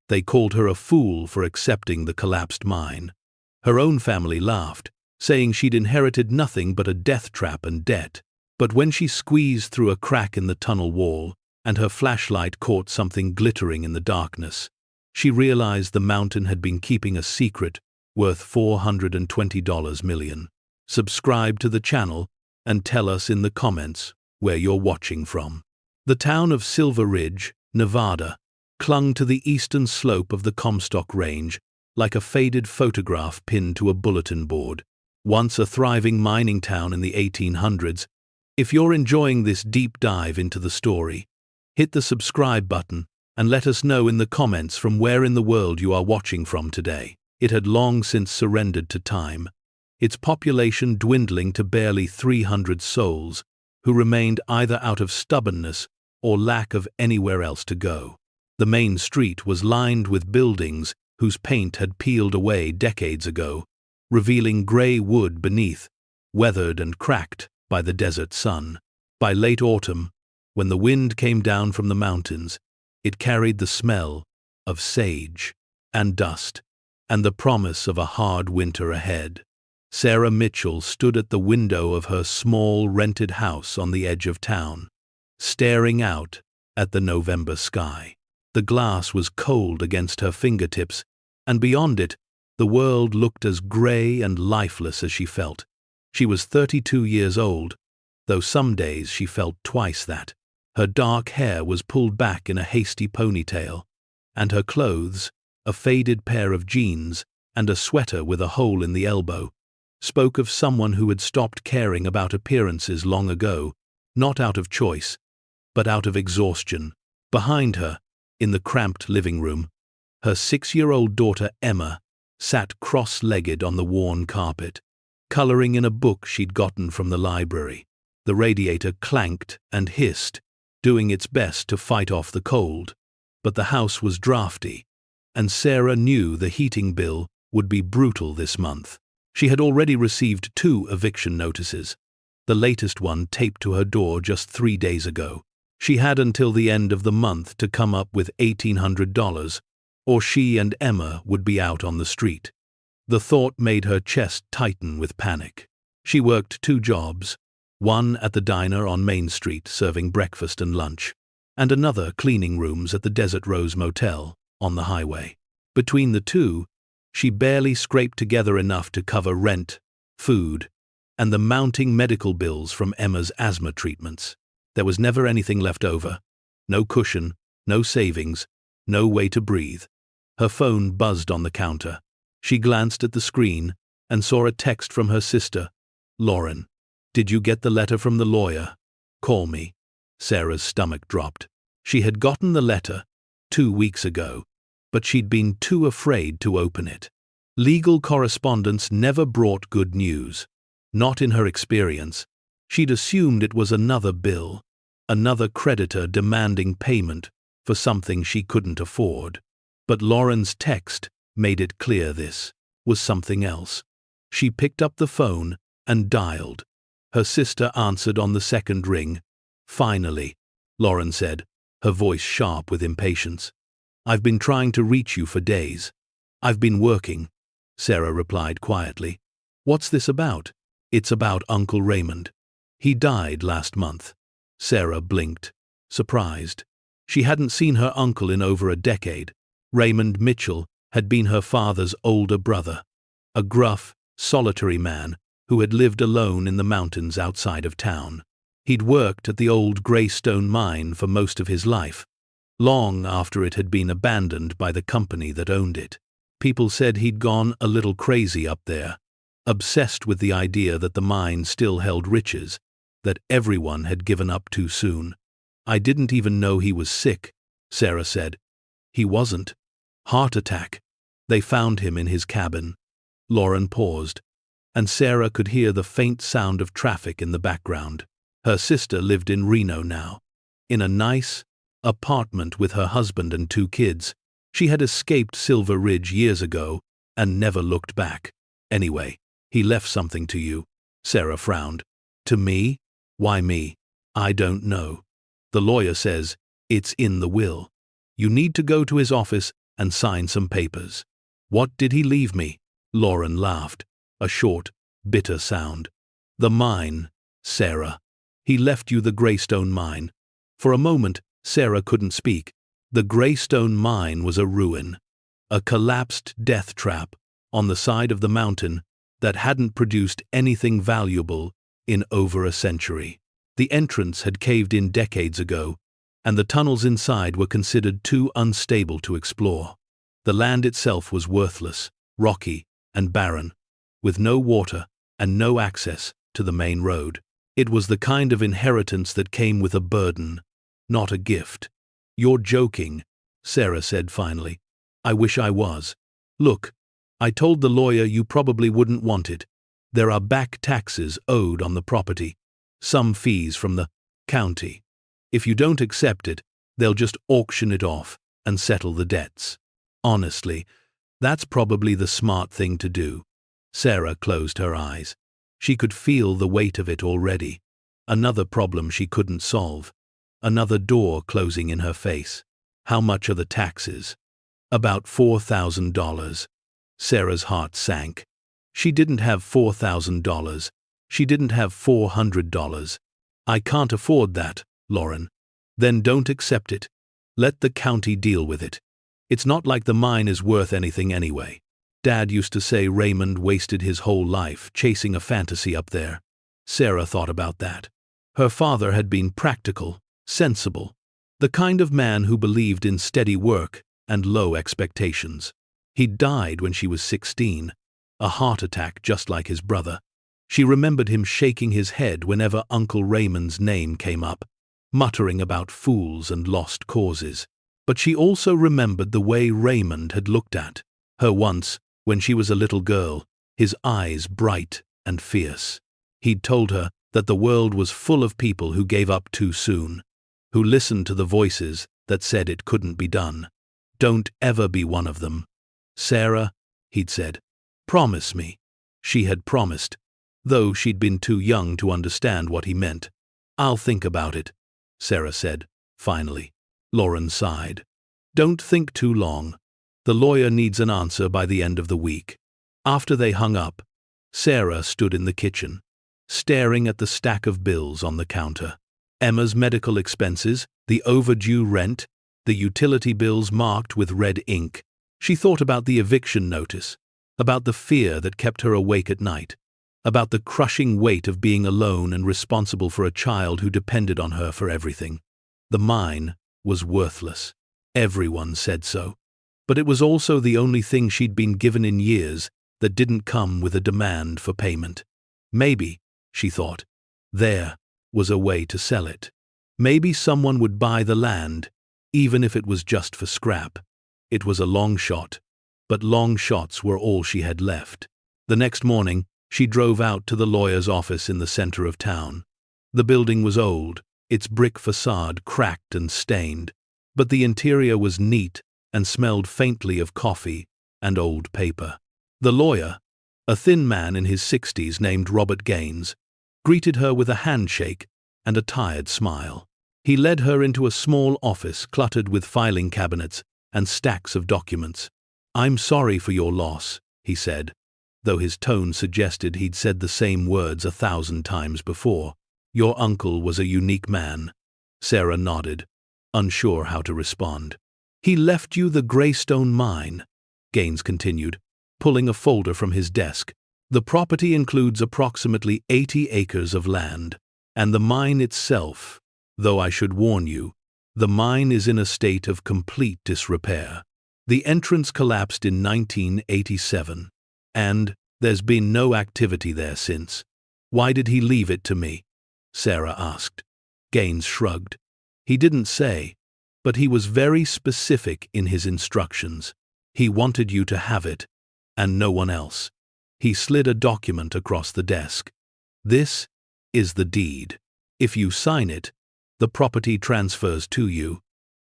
They called her a fool for accepting the collapsed mine. Her own family laughed, saying she'd inherited nothing but a death trap and debt. But when she squeezed through a crack in the tunnel wall, and her flashlight caught something glittering in the darkness, she realized the mountain had been keeping a secret worth $420 million. Subscribe to the channel and tell us in the comments where you're watching from. The town of Silver Ridge, Nevada, clung to the eastern slope of the Comstock Range like a faded photograph pinned to a bulletin board. Once a thriving mining town in the 1800s, if you're enjoying this deep dive into the story, hit the subscribe button and let us know in the comments from where in the world you are watching from today. It had long since surrendered to time, its population dwindling to barely 300 souls, who remained either out of stubbornness or lack of anywhere else to go. The main street was lined with buildings whose paint had peeled away decades ago, revealing gray wood beneath, weathered and cracked by the desert sun. By late autumn, when the wind came down from the mountains, it carried the smell of sage and dust and the promise of a hard winter ahead. Sarah Mitchell stood at the window of her small rented house on the edge of town, staring out at the November sky. The glass was cold against her fingertips, and beyond it, the world looked as gray and lifeless as she felt. She was 32 years old, though some days she felt twice that. Her dark hair was pulled back in a hasty ponytail, and her clothes, a faded pair of jeans and a sweater with a hole in the elbow, spoke of someone who had stopped caring about appearances long ago, not out of choice, but out of exhaustion. Behind her, in the cramped living room, her 6-year-old daughter Emma sat cross-legged on the worn carpet, coloring in a book she'd gotten from the library. The radiator clanked and hissed, doing its best to fight off the cold, but the house was drafty, and Sarah knew the heating bill would be brutal this month. She had already received 2 eviction notices, the latest one taped to her door just 3 days ago. She had until the end of the month to come up with $1,800, or she and Emma would be out on the street. The thought made her chest tighten with panic. She worked 2 jobs, one at the diner on Main Street serving breakfast and lunch, and another cleaning rooms at the Desert Rose Motel on the highway. Between the 2, she barely scraped together enough to cover rent, food, and the mounting medical bills from Emma's asthma treatments. There was never anything left over. No cushion, no savings, no way to breathe. Her phone buzzed on the counter. She glanced at the screen and saw a text from her sister, Lauren. "Did you get the letter from the lawyer? Call me." Sarah's stomach dropped. She had gotten the letter 2 weeks ago, but she'd been too afraid to open it. Legal correspondence never brought good news. Not in her experience. She'd assumed it was another bill, another creditor demanding payment for something she couldn't afford. But Lauren's text made it clear this was something else. She picked up the phone and dialed. Her sister answered on the second ring. "Finally," Lauren said, her voice sharp with impatience. "I've been trying to reach you for days." "I've been working," Sarah replied quietly. "What's this about?" "It's about Uncle Raymond. He died last month." Sarah blinked, surprised. She hadn't seen her uncle in over a decade. Raymond Mitchell had been her father's older brother, a gruff, solitary man who had lived alone in the mountains outside of town. He'd worked at the old Greystone mine for most of his life, long after it had been abandoned by the company that owned it. People said he'd gone a little crazy up there, obsessed with the idea that the mine still held riches, that everyone had given up too soon. "I didn't even know he was sick," Sarah said. "He wasn't. Heart attack. They found him in his cabin." Lauren paused, and Sarah could hear the faint sound of traffic in the background. Her sister lived in Reno now, in a nice apartment with her husband and 2 kids. She had escaped Silver Ridge years ago and never looked back. "Anyway, he left something to you." Sarah frowned. "To me? Why me?" "I don't know. The lawyer says it's in the will. You need to go to his office and sign some papers." "What did he leave me?" Lauren laughed, a short, bitter sound. "The mine, Sarah. He left you the Greystone mine." For a moment, Sarah couldn't speak. The Greystone mine was a ruin, a collapsed death trap on the side of the mountain that hadn't produced anything valuable in over a century. The entrance had caved in decades ago, and the tunnels inside were considered too unstable to explore. The land itself was worthless, rocky, and barren, with no water and no access to the main road. It was the kind of inheritance that came with a burden, not a gift. "You're joking," Sarah said finally. "I wish I was. Look, I told the lawyer you probably wouldn't want it. There are back taxes owed on the property, some fees from the county. If you don't accept it, they'll just auction it off and settle the debts. Honestly, that's probably the smart thing to do." Sarah closed her eyes. She could feel the weight of it already. Another problem she couldn't solve. Another door closing in her face. "How much are the taxes?" "About $4,000. Sarah's heart sank. She didn't have $4,000. She didn't have $400. "I can't afford that, Lauren." "Then don't accept it. Let the county deal with it. It's not like the mine is worth anything anyway. Dad used to say Raymond wasted his whole life chasing a fantasy up there." Sarah thought about that. Her father had been practical, sensible, the kind of man who believed in steady work and low expectations. He'd died when she was 16, a heart attack just like his brother. She remembered him shaking his head whenever Uncle Raymond's name came up, muttering about fools and lost causes. But she also remembered the way Raymond had looked at her once, when she was a little girl, his eyes bright and fierce. He'd told her that the world was full of people who gave up too soon, who listened to the voices that said it couldn't be done. "Don't ever be one of them. Sarah," he'd said, "promise me." She had promised, though she'd been too young to understand what he meant. "I'll think about it," Sarah said, finally. Lauren sighed. "Don't think too long. The lawyer needs an answer by the end of the week." After they hung up, Sarah stood in the kitchen, staring at the stack of bills on the counter. Emma's medical expenses, the overdue rent, the utility bills marked with red ink. She thought about the eviction notice, about the fear that kept her awake at night, about the crushing weight of being alone and responsible for a child who depended on her for everything. The mine was worthless. Everyone said so. But it was also the only thing she'd been given in years that didn't come with a demand for payment. Maybe, she thought, there was a way to sell it. Maybe someone would buy the land, even if it was just for scrap. It was a long shot, but long shots were all she had left. The next morning, she drove out to the lawyer's office in the center of town. The building was old, its brick facade cracked and stained, but the interior was neat and smelled faintly of coffee and old paper. The lawyer, a thin man in his 60s named Robert Gaines, greeted her with a handshake and a tired smile. He led her into a small office cluttered with filing cabinets and stacks of documents. "I'm sorry for your loss," he said, though his tone suggested he'd said the same words 1,000 times before. "Your uncle was a unique man." Sarah nodded, unsure how to respond. "He left you the Greystone mine," Gaines continued, pulling a folder from his desk. "The property includes approximately 80 acres of land, and the mine itself, though I should warn you, the mine is in a state of complete disrepair. The entrance collapsed in 1987, and there's been no activity there since." "Why did he leave it to me?" Sarah asked. Gaines shrugged. "He didn't say, but he was very specific in his instructions. He wanted you to have it, and no one else." He slid a document across the desk. "This is the deed. If you sign it, the property transfers to you,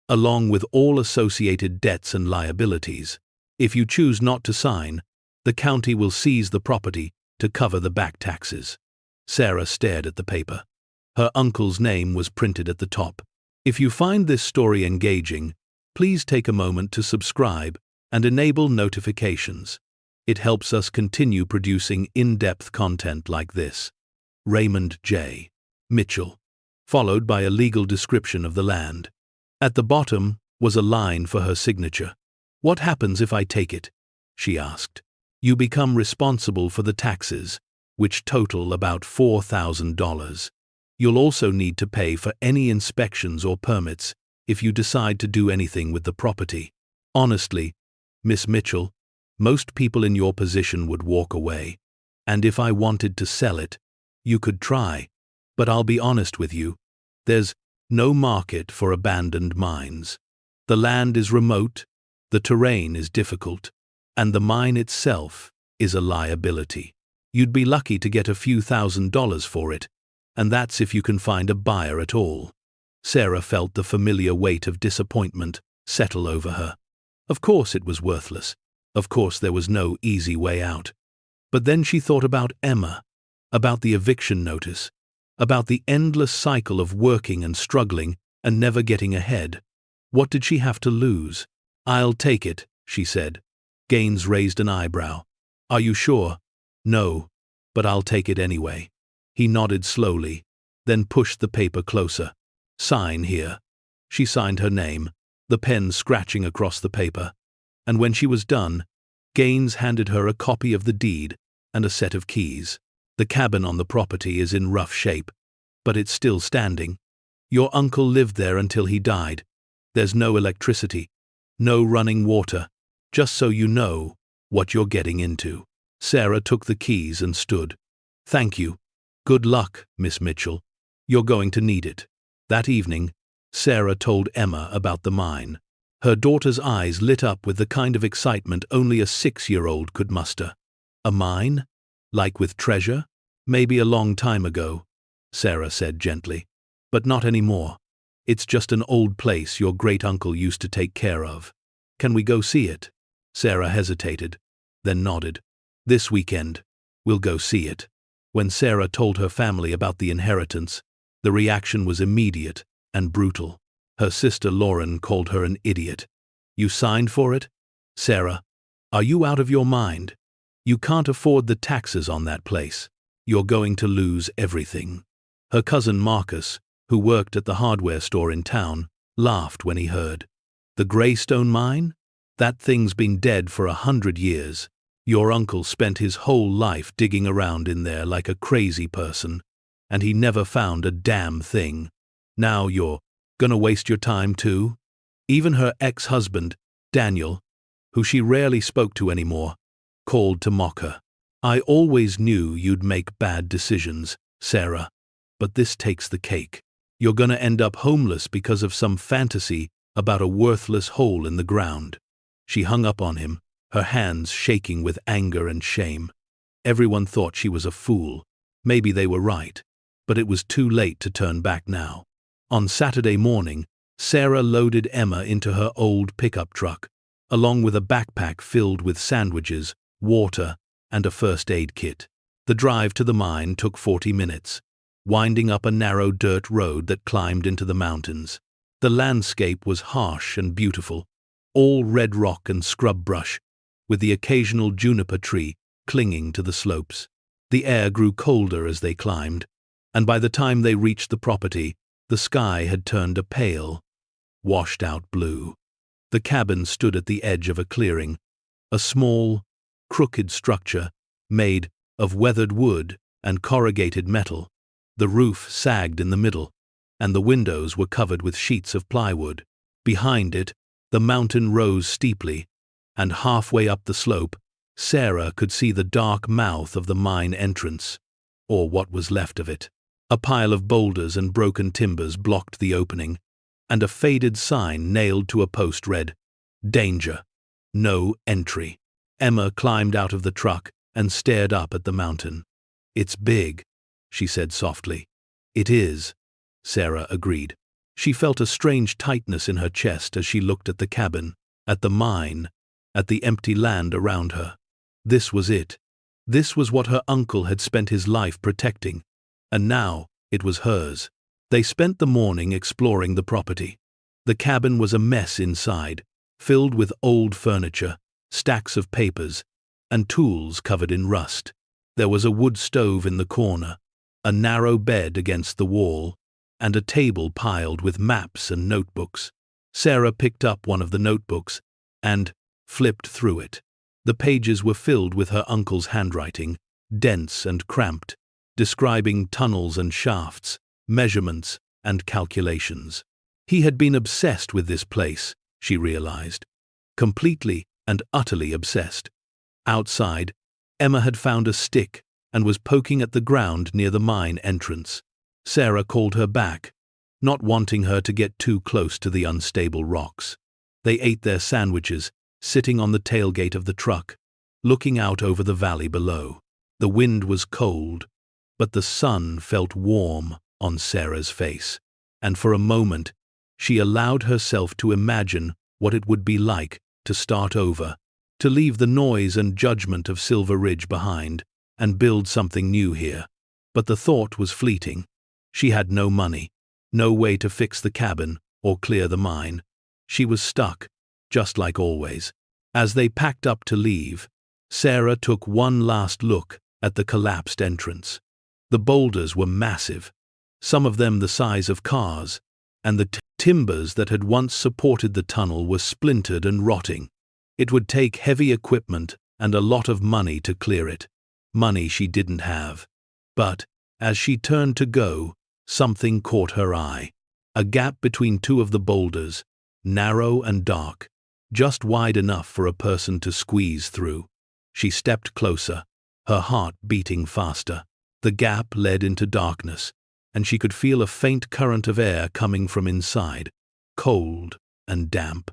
along with all associated debts and liabilities. If you choose not to sign, the county will seize the property to cover the back taxes." Sarah stared at the paper. Her uncle's name was printed at the top. If you find this story engaging, please take a moment to subscribe and enable notifications. It helps us continue producing in-depth content like this. Raymond J. Mitchell. Followed by a legal description of the land. At the bottom was a line for her signature. "What happens if I take it?" she asked. "You become responsible for the taxes, which total about $4,000. You'll also need to pay for any inspections or permits if you decide to do anything with the property. Honestly, Miss Mitchell, most people in your position would walk away, and if I wanted to sell it, you could try, but I'll be honest with you, there's no market for abandoned mines. The land is remote, the terrain is difficult, and the mine itself is a liability. You'd be lucky to get a few $1,000s for it, and that's if you can find a buyer at all." Sarah felt the familiar weight of disappointment settle over her. Of course it was worthless. Of course there was no easy way out. But then she thought about Emma, about the eviction notice, about the endless cycle of working and struggling and never getting ahead. What did she have to lose? "I'll take it," she said. Gaines raised an eyebrow. "Are you sure?" "No, but I'll take it anyway." He nodded slowly, then pushed the paper closer. "Sign here." She signed her name, the pen scratching across the paper, and when she was done, Gaines handed her a copy of the deed and a set of keys. "The cabin on the property is in rough shape, but it's still standing. Your uncle lived there until he died. There's no electricity, no running water, just so you know what you're getting into." Sarah took the keys and stood. "Thank you. Good luck, Miss Mitchell. You're going to need it." That evening, Sarah told Emma about the mine. Her daughter's eyes lit up with the kind of excitement only a 6-year-old could muster. "A mine? Like with treasure?" "Maybe a long time ago," Sarah said gently. "But not anymore. It's just an old place your great-uncle used to take care of. Can we go see it?" Sarah hesitated, then nodded. "This weekend, we'll go see it." When Sarah told her family about the inheritance, the reaction was immediate and brutal. Her sister Lauren called her an idiot. "You signed for it? Sarah, are you out of your mind? You can't afford the taxes on that place. You're going to lose everything." Her cousin Marcus, who worked at the hardware store in town, laughed when he heard. "The Greystone mine? That thing's been dead for 100 years. Your uncle spent his whole life digging around in there like a crazy person, and he never found a damn thing. Now you're gonna waste your time too?" Even her ex-husband, Daniel, who she rarely spoke to anymore, called to mock her. "I always knew you'd make bad decisions, Sarah, but this takes the cake. You're gonna end up homeless because of some fantasy about a worthless hole in the ground." She hung up on him, her hands shaking with anger and shame. Everyone thought she was a fool. Maybe they were right, but it was too late to turn back now. On Saturday morning, Sarah loaded Emma into her old pickup truck, along with a backpack filled with sandwiches, water, and a first aid kit. The drive to the mine took 40 minutes, winding up a narrow dirt road that climbed into the mountains. The landscape was harsh and beautiful, all red rock and scrub brush, with the occasional juniper tree clinging to the slopes. The air grew colder as they climbed, and by the time they reached the property, the sky had turned a pale, washed-out blue. The cabin stood at the edge of a clearing, a small, crooked structure made of weathered wood and corrugated metal. The roof sagged in the middle, and the windows were covered with sheets of plywood. Behind it, the mountain rose steeply, and halfway up the slope, Sarah could see the dark mouth of the mine entrance, or what was left of it. A pile of boulders and broken timbers blocked the opening, and a faded sign nailed to a post read, "Danger. No entry." Emma climbed out of the truck and stared up at the mountain. "It's big," she said softly. "It is," Sarah agreed. She felt a strange tightness in her chest as she looked at the cabin, at the mine, at the empty land around her. This was it. This was what her uncle had spent his life protecting, and now it was hers. They spent the morning exploring the property. The cabin was a mess inside, filled with old furniture, stacks of papers, and tools covered in rust. There was a wood stove in the corner, a narrow bed against the wall, and a table piled with maps and notebooks. Sarah picked up one of the notebooks and flipped through it. The pages were filled with her uncle's handwriting, dense and cramped, describing tunnels and shafts, measurements and calculations. He had been obsessed with this place, she realized. Completely and utterly obsessed. Outside, Emma had found a stick and was poking at the ground near the mine entrance. Sarah called her back, not wanting her to get too close to the unstable rocks. They ate their sandwiches, sitting on the tailgate of the truck, looking out over the valley below. The wind was cold, but the sun felt warm on Sarah's face, and for a moment she allowed herself to imagine what it would be like to start over, to leave the noise and judgment of Silver Ridge behind and build something new here. But the thought was fleeting. She had no money, no way to fix the cabin or clear the mine. She was stuck, just like always. As they packed up to leave, Sarah took one last look at the collapsed entrance. The boulders were massive, some of them the size of cars, and the timbers that had once supported the tunnel were splintered and rotting. It would take heavy equipment and a lot of money to clear it, money she didn't have. But, as she turned to go, something caught her eye. A gap between two of the boulders, narrow and dark, just wide enough for a person to squeeze through. She stepped closer, her heart beating faster. The gap led into darkness, and she could feel a faint current of air coming from inside, cold and damp.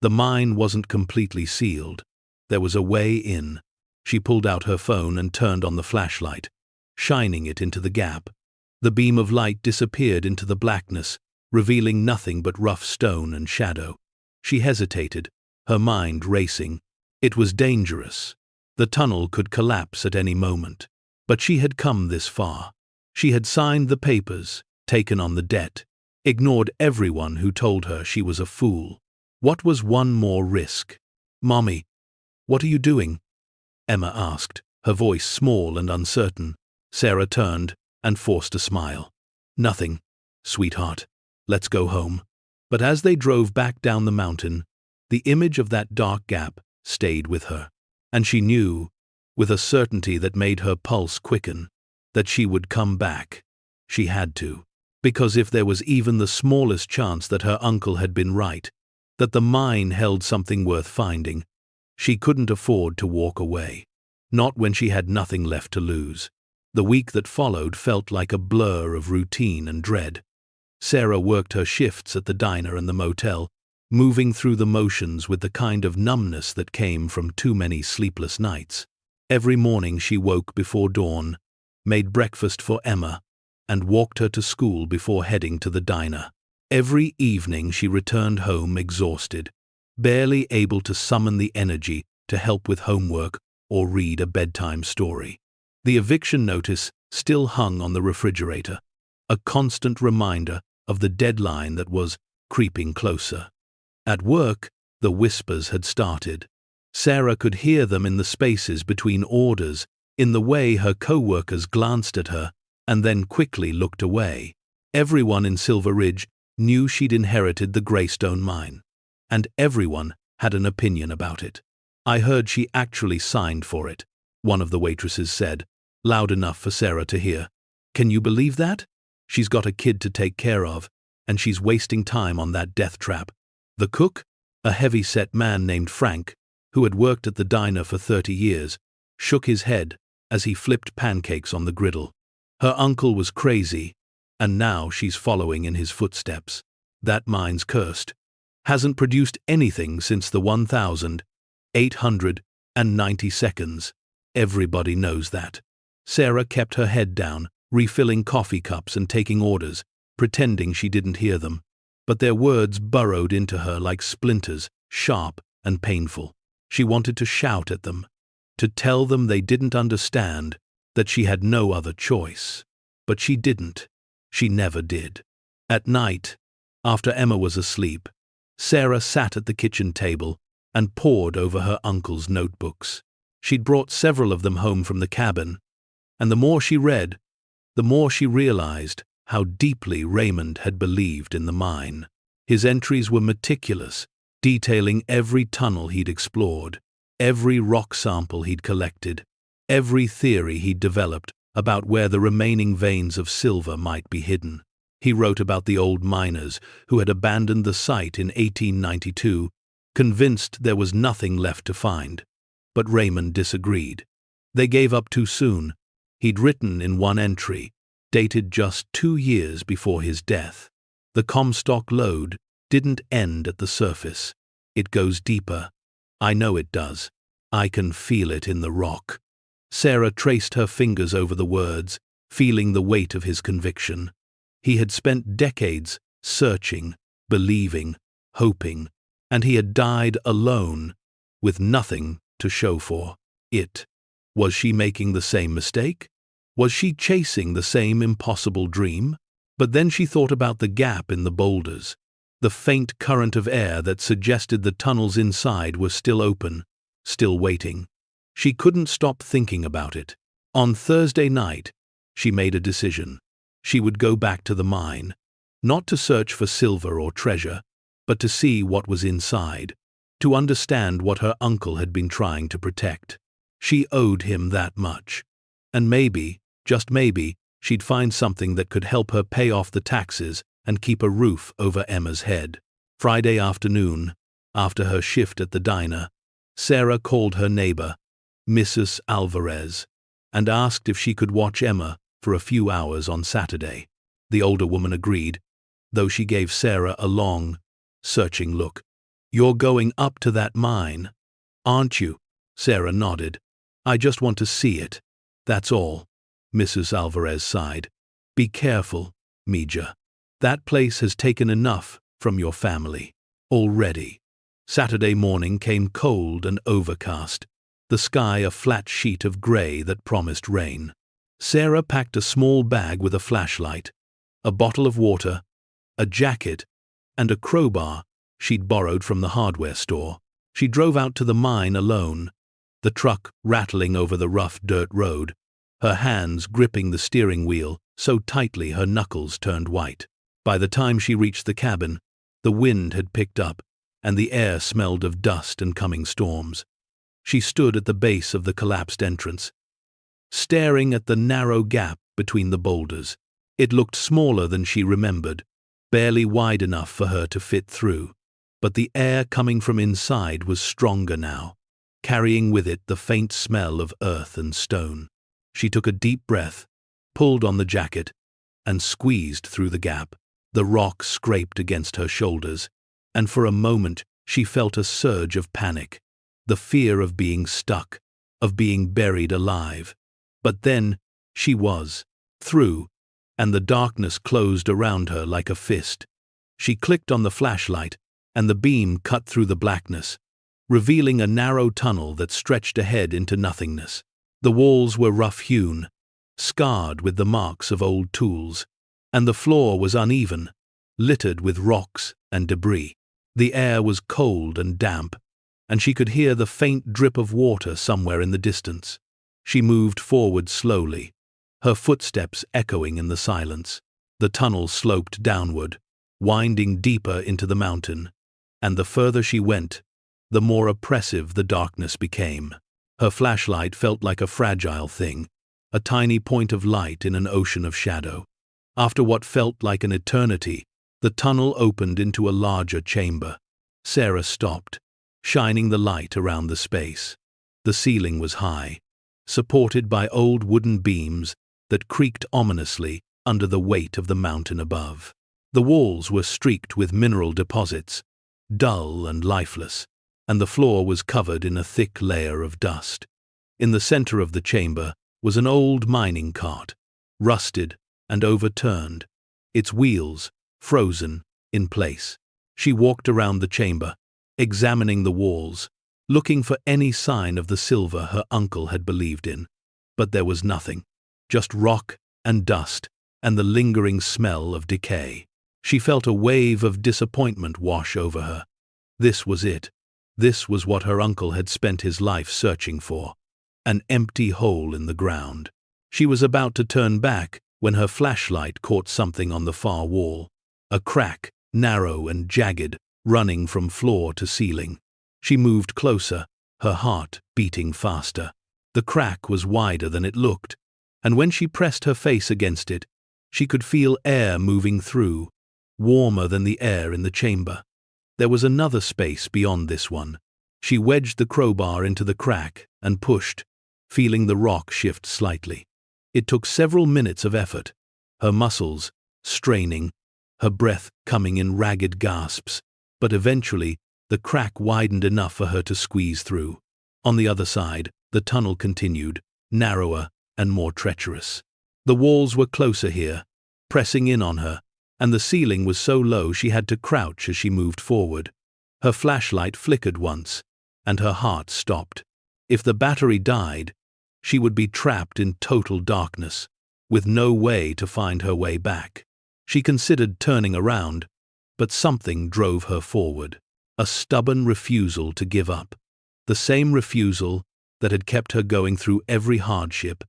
The mine wasn't completely sealed. There was a way in. She pulled out her phone and turned on the flashlight, shining it into the gap. The beam of light disappeared into the blackness, revealing nothing but rough stone and shadow. She hesitated, her mind racing. It was dangerous. The tunnel could collapse at any moment. But she had come this far. She had signed the papers, taken on the debt, ignored everyone who told her she was a fool. What was one more risk? "Mommy, what are you doing?" Emma asked, her voice small and uncertain. Sarah turned and forced a smile. "Nothing, sweetheart. Let's go home." But as they drove back down the mountain, the image of that dark gap stayed with her, and she knew, with a certainty that made her pulse quicken, that she would come back. She had to, because if there was even the smallest chance that her uncle had been right, that the mine held something worth finding, she couldn't afford to walk away. Not when she had nothing left to lose. The week that followed felt like a blur of routine and dread. Sarah worked her shifts at the diner and the motel, moving through the motions with the kind of numbness that came from too many sleepless nights. Every morning she woke before dawn, made breakfast for Emma, and walked her to school before heading to the diner. Every evening she returned home exhausted, barely able to summon the energy to help with homework or read a bedtime story. The eviction notice still hung on the refrigerator, a constant reminder of the deadline that was creeping closer. At work, the whispers had started. Sarah could hear them in the spaces between orders, in the way her co-workers glanced at her and then quickly looked away. Everyone in Silver Ridge knew she'd inherited the Greystone mine, and everyone had an opinion about it. "I heard she actually signed for it," one of the waitresses said, loud enough for Sarah to hear. "Can you believe that? She's got a kid to take care of, and she's wasting time on that death trap." The cook, a heavy-set man named Frank, who had worked at the diner for 30 years, shook his head as he flipped pancakes on the griddle. Her uncle was crazy, and now she's following in his footsteps. That mine's cursed. Hasn't produced anything since the 1,890 seconds. Everybody knows that. Sarah kept her head down, refilling coffee cups and taking orders, pretending she didn't hear them. But their words burrowed into her like splinters, sharp and painful. She wanted to shout at them, to tell them they didn't understand, that she had no other choice. But she didn't. She never did. At night, after Emma was asleep, Sarah sat at the kitchen table and pored over her uncle's notebooks. She'd brought several of them home from the cabin, and the more she read, the more she realized how deeply Raymond had believed in the mine. His entries were meticulous, detailing every tunnel he'd explored, every rock sample he'd collected, every theory he'd developed about where the remaining veins of silver might be hidden. He wrote about the old miners who had abandoned the site in 1892, convinced there was nothing left to find. But Raymond disagreed. They gave up too soon. He'd written in one entry, dated just 2 years before his death. The Comstock lode didn't end at the surface. It goes deeper. I know it does. I can feel it in the rock. Sarah traced her fingers over the words, feeling the weight of his conviction. He had spent decades searching, believing, hoping, and he had died alone, with nothing to show for it. Was she making the same mistake? Was she chasing the same impossible dream? But then she thought about the gap in the boulders, the faint current of air that suggested the tunnels inside were still open, still waiting. She couldn't stop thinking about it. On Thursday night, she made a decision. She would go back to the mine, not to search for silver or treasure, but to see what was inside, to understand what her uncle had been trying to protect. She owed him that much. And maybe, just maybe, she'd find something that could help her pay off the taxes and keep a roof over Emma's head. Friday afternoon, after her shift at the diner, Sarah called her neighbor, Mrs. Alvarez, and asked if she could watch Emma for a few hours on Saturday. The older woman agreed, though she gave Sarah a long, searching look. "You're going up to that mine, aren't you?" Sarah nodded. "I just want to see it. That's all." Mrs. Alvarez sighed. "Be careful, Mija. That place has taken enough from your family already." Saturday morning came cold and overcast, the sky a flat sheet of gray that promised rain. Sarah packed a small bag with a flashlight, a bottle of water, a jacket, and a crowbar she'd borrowed from the hardware store. She drove out to the mine alone, the truck rattling over the rough dirt road, her hands gripping the steering wheel so tightly her knuckles turned white. By the time she reached the cabin, the wind had picked up, and the air smelled of dust and coming storms. She stood at the base of the collapsed entrance, staring at the narrow gap between the boulders. It looked smaller than she remembered, barely wide enough for her to fit through. But the air coming from inside was stronger now, carrying with it the faint smell of earth and stone. She took a deep breath, pulled on the jacket, and squeezed through the gap. The rock scraped against her shoulders, and for a moment she felt a surge of panic, the fear of being stuck, of being buried alive. But then she was through, and the darkness closed around her like a fist. She clicked on the flashlight, and the beam cut through the blackness, revealing a narrow tunnel that stretched ahead into nothingness. The walls were rough-hewn, scarred with the marks of old tools, and the floor was uneven, littered with rocks and debris. The air was cold and damp, and she could hear the faint drip of water somewhere in the distance. She moved forward slowly, her footsteps echoing in the silence. The tunnel sloped downward, winding deeper into the mountain, and the further she went, the more oppressive the darkness became. Her flashlight felt like a fragile thing, a tiny point of light in an ocean of shadow. After what felt like an eternity, the tunnel opened into a larger chamber. Sarah stopped, shining the light around the space. The ceiling was high, supported by old wooden beams that creaked ominously under the weight of the mountain above. The walls were streaked with mineral deposits, dull and lifeless, and the floor was covered in a thick layer of dust. In the center of the chamber was an old mining cart, rusted and overturned, its wheels frozen in place. She walked around the chamber, examining the walls, looking for any sign of the silver her uncle had believed in. But there was nothing, just rock and dust and the lingering smell of decay. She felt a wave of disappointment wash over her. This was it. This was what her uncle had spent his life searching for. An empty hole in the ground. She was about to turn back when her flashlight caught something on the far wall. A crack, narrow and jagged, running from floor to ceiling. She moved closer, her heart beating faster. The crack was wider than it looked, and when she pressed her face against it, she could feel air moving through, warmer than the air in the chamber. There was another space beyond this one. She wedged the crowbar into the crack and pushed, feeling the rock shift slightly. It took several minutes of effort, her muscles straining, her breath coming in ragged gasps, but eventually the crack widened enough for her to squeeze through. On the other side, the tunnel continued, narrower and more treacherous. The walls were closer here, pressing in on her, and the ceiling was so low she had to crouch as she moved forward. Her flashlight flickered once, and her heart stopped. If the battery died, she would be trapped in total darkness, with no way to find her way back. She considered turning around, but something drove her forward. A stubborn refusal to give up. The same refusal that had kept her going through every hardship,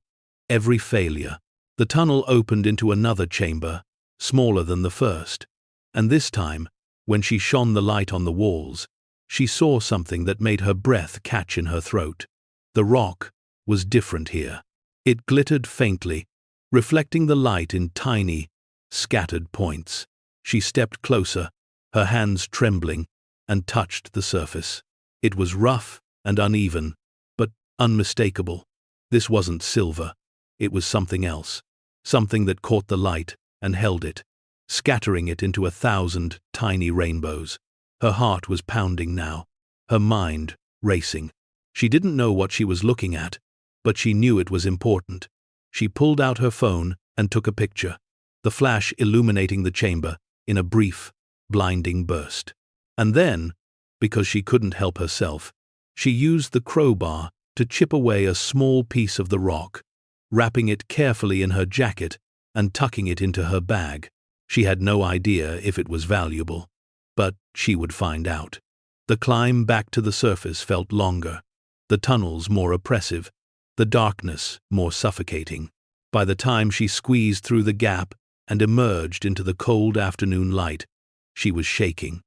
every failure. The tunnel opened into another chamber, smaller than the first, and this time, when she shone the light on the walls, she saw something that made her breath catch in her throat. The rock was different here. It glittered faintly, reflecting the light in tiny, scattered points. She stepped closer, her hands trembling, and touched the surface. It was rough and uneven, but unmistakable. This wasn't silver. It was something else, something that caught the light and held it, scattering it into 1,000 tiny rainbows. Her heart was pounding now, her mind racing. She didn't know what she was looking at, but she knew it was important. She pulled out her phone and took a picture, the flash illuminating the chamber in a brief, blinding burst. And then, because she couldn't help herself, she used the crowbar to chip away a small piece of the rock, wrapping it carefully in her jacket and tucking it into her bag. She had no idea if it was valuable, but she would find out. The climb back to the surface felt longer, the tunnels more oppressive, the darkness more suffocating. By the time she squeezed through the gap and emerged into the cold afternoon light, she was shaking,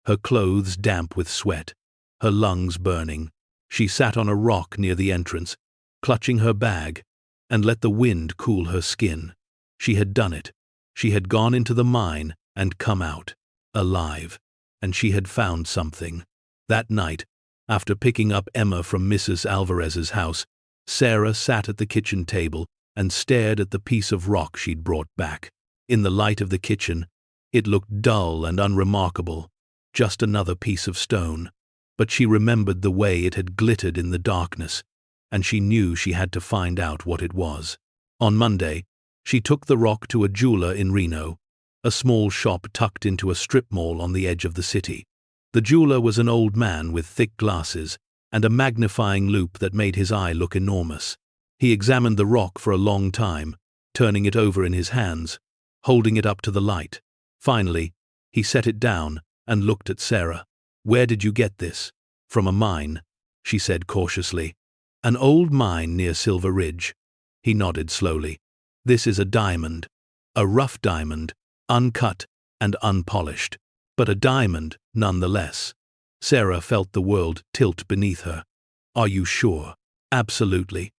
her clothes damp with sweat, her lungs burning. She sat on a rock near the entrance, clutching her bag, and let the wind cool her skin. She had done it. She had gone into the mine and come out, alive, and she had found something. That night, after picking up Emma from Mrs. Alvarez's house, Sarah sat at the kitchen table and stared at the piece of rock she'd brought back. In the light of the kitchen, it looked dull and unremarkable, just another piece of stone. But she remembered the way it had glittered in the darkness, and she knew she had to find out what it was. On Monday, she took the rock to a jeweler in Reno, a small shop tucked into a strip mall on the edge of the city. The jeweler was an old man with thick glasses and a magnifying loupe that made his eye look enormous. He examined the rock for a long time, turning it over in his hands, holding it up to the light. Finally, he set it down and looked at Sarah. "Where did you get this?" "From a mine," she said cautiously. "An old mine near Silver Ridge." He nodded slowly. "This is a diamond. A rough diamond, uncut and unpolished, but a diamond nonetheless." Sarah felt the world tilt beneath her. "Are you sure?" "Absolutely.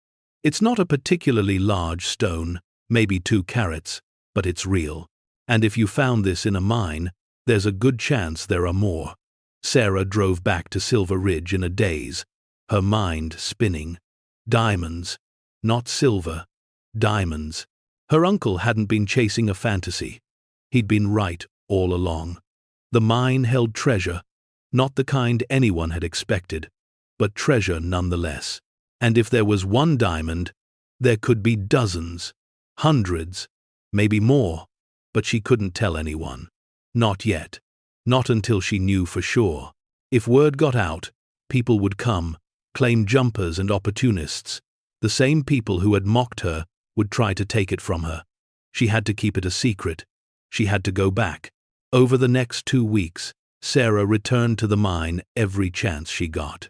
It's not a particularly large stone, maybe 2 carats, but it's real. And if you found this in a mine, there's a good chance there are more." Sarah drove back to Silver Ridge in a daze, her mind spinning. Diamonds, not silver, diamonds. Her uncle hadn't been chasing a fantasy. He'd been right all along. The mine held treasure, not the kind anyone had expected, but treasure nonetheless. And if there was one diamond, there could be dozens, hundreds, maybe more, but she couldn't tell anyone. Not yet. Not until she knew for sure. If word got out, people would come, claim jumpers and opportunists. The same people who had mocked her would try to take it from her. She had to keep it a secret. She had to go back, Over the next 2 weeks, Sarah returned to the mine every chance she got.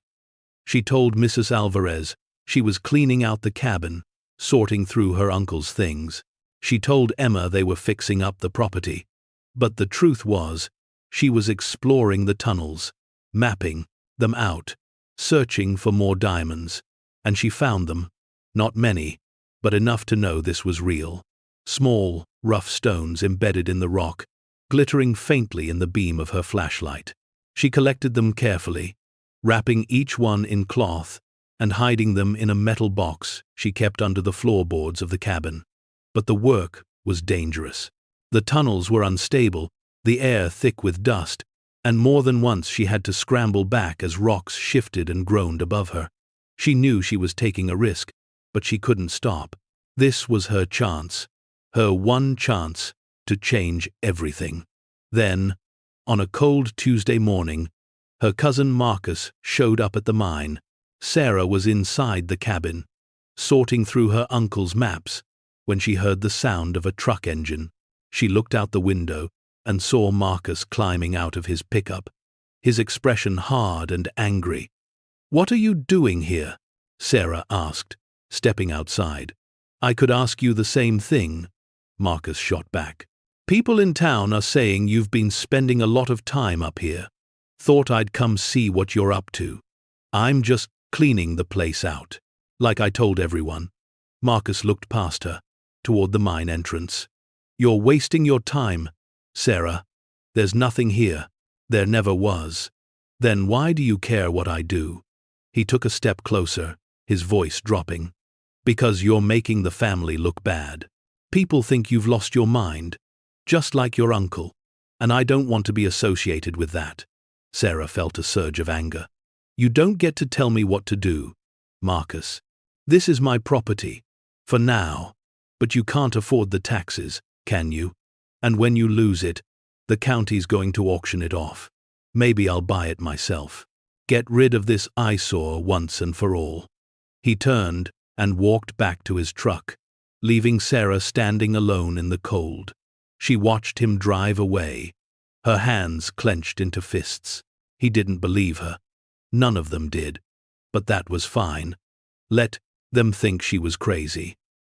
She told Mrs. Alvarez she was cleaning out the cabin, sorting through her uncle's things. She told Emma they were fixing up the property. But the truth was, she was exploring the tunnels, mapping them out, searching for more diamonds. And she found them. Not many, but enough to know this was real. Small, rough stones embedded in the rock, glittering faintly in the beam of her flashlight. She collected them carefully, wrapping each one in cloth and hiding them in a metal box she kept under the floorboards of the cabin. But the work was dangerous. The tunnels were unstable, the air thick with dust, and more than once she had to scramble back as rocks shifted and groaned above her. She knew she was taking a risk, but she couldn't stop. This was her chance, her one chance to change everything. Then, on a cold Tuesday morning, her cousin Marcus showed up at the mine. Sarah was inside the cabin, sorting through her uncle's maps, when she heard the sound of a truck engine. She looked out the window and saw Marcus climbing out of his pickup, his expression hard and angry. "What are you doing here?" Sarah asked, stepping outside. "I could ask you the same thing," Marcus shot back. "People in town are saying you've been spending a lot of time up here. Thought I'd come see what you're up to." "I'm just cleaning the place out, like I told everyone." Marcus looked past her, toward the mine entrance. "You're wasting your time, Sarah. There's nothing here. There never was. Then why do you care what I do?" He took a step closer, his voice dropping. "Because you're making the family look bad. People think you've lost your mind, just like your uncle, and I don't want to be associated with that." Sarah felt a surge of anger. "You don't get to tell me what to do, Marcus. This is my property, for now, but you can't afford the taxes, can you? And when you lose it, the county's going to auction it off. Maybe I'll buy it myself. Get rid of this eyesore once and for all." He turned and walked back to his truck, leaving Sarah standing alone in the cold. She watched him drive away, her hands clenched into fists. He didn't believe her. None of them did. But that was fine. Let them think she was crazy.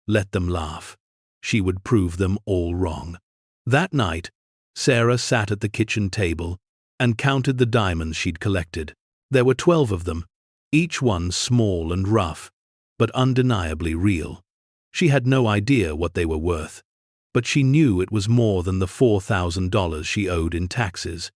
Let them laugh. She would prove them all wrong. That night, Sarah sat at the kitchen table and counted the diamonds she'd collected. There were 12 of them, each one small and rough, but undeniably real. She had no idea what they were worth, but she knew it was more than the $4,000 she owed in taxes,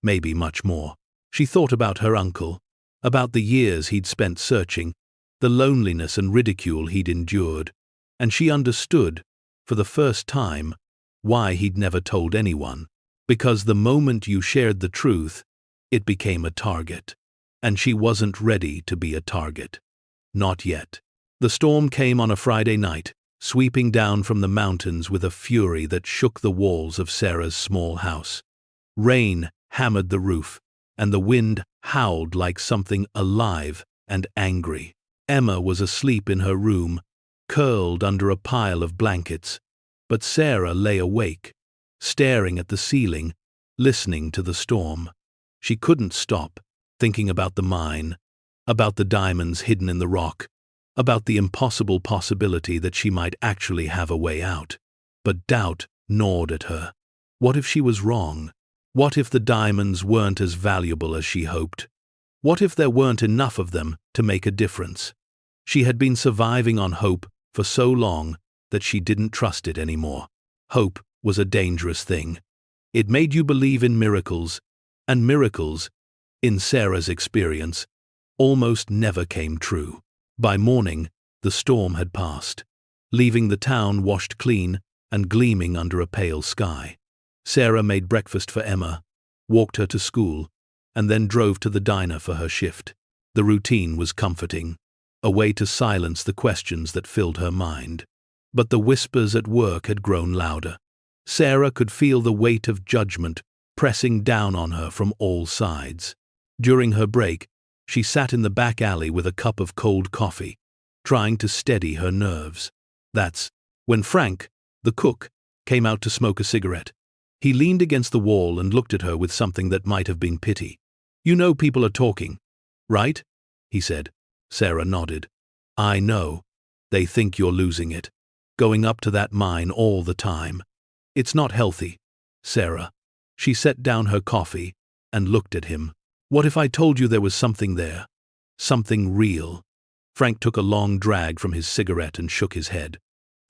maybe much more. She thought about her uncle, about the years he'd spent searching, the loneliness and ridicule he'd endured, and she understood, for the first time, why he'd never told anyone. Because the moment you shared the truth, it became a target. And she wasn't ready to be a target. Not yet. The storm came on a Friday night, sweeping down from the mountains with a fury that shook the walls of Sarah's small house. Rain hammered the roof, and the wind howled like something alive and angry. Emma was asleep in her room, curled under a pile of blankets, but Sarah lay awake, staring at the ceiling, listening to the storm. She couldn't stop, thinking about the mine, about the diamonds hidden in the rock, about the impossible possibility that she might actually have a way out. But doubt gnawed at her. What if she was wrong? What if the diamonds weren't as valuable as she hoped? What if there weren't enough of them to make a difference? She had been surviving on hope for so long that she didn't trust it anymore. Hope was a dangerous thing. It made you believe in miracles, and miracles, in Sarah's experience, almost never came true. By morning, the storm had passed, leaving the town washed clean and gleaming under a pale sky. Sarah made breakfast for Emma, walked her to school, and then drove to the diner for her shift. The routine was comforting, a way to silence the questions that filled her mind. But the whispers at work had grown louder. Sarah could feel the weight of judgment pressing down on her from all sides. During her break, she sat in the back alley with a cup of cold coffee, trying to steady her nerves. That's when Frank, the cook, came out to smoke a cigarette. He leaned against the wall and looked at her with something that might have been pity. "You know people are talking, right?" he said. Sarah nodded. "I know. They think you're losing it. Going up to that mine all the time. It's not healthy, Sarah." She set down her coffee and looked at him. "What if I told you there was something there? Something real?" Frank took a long drag from his cigarette and shook his head.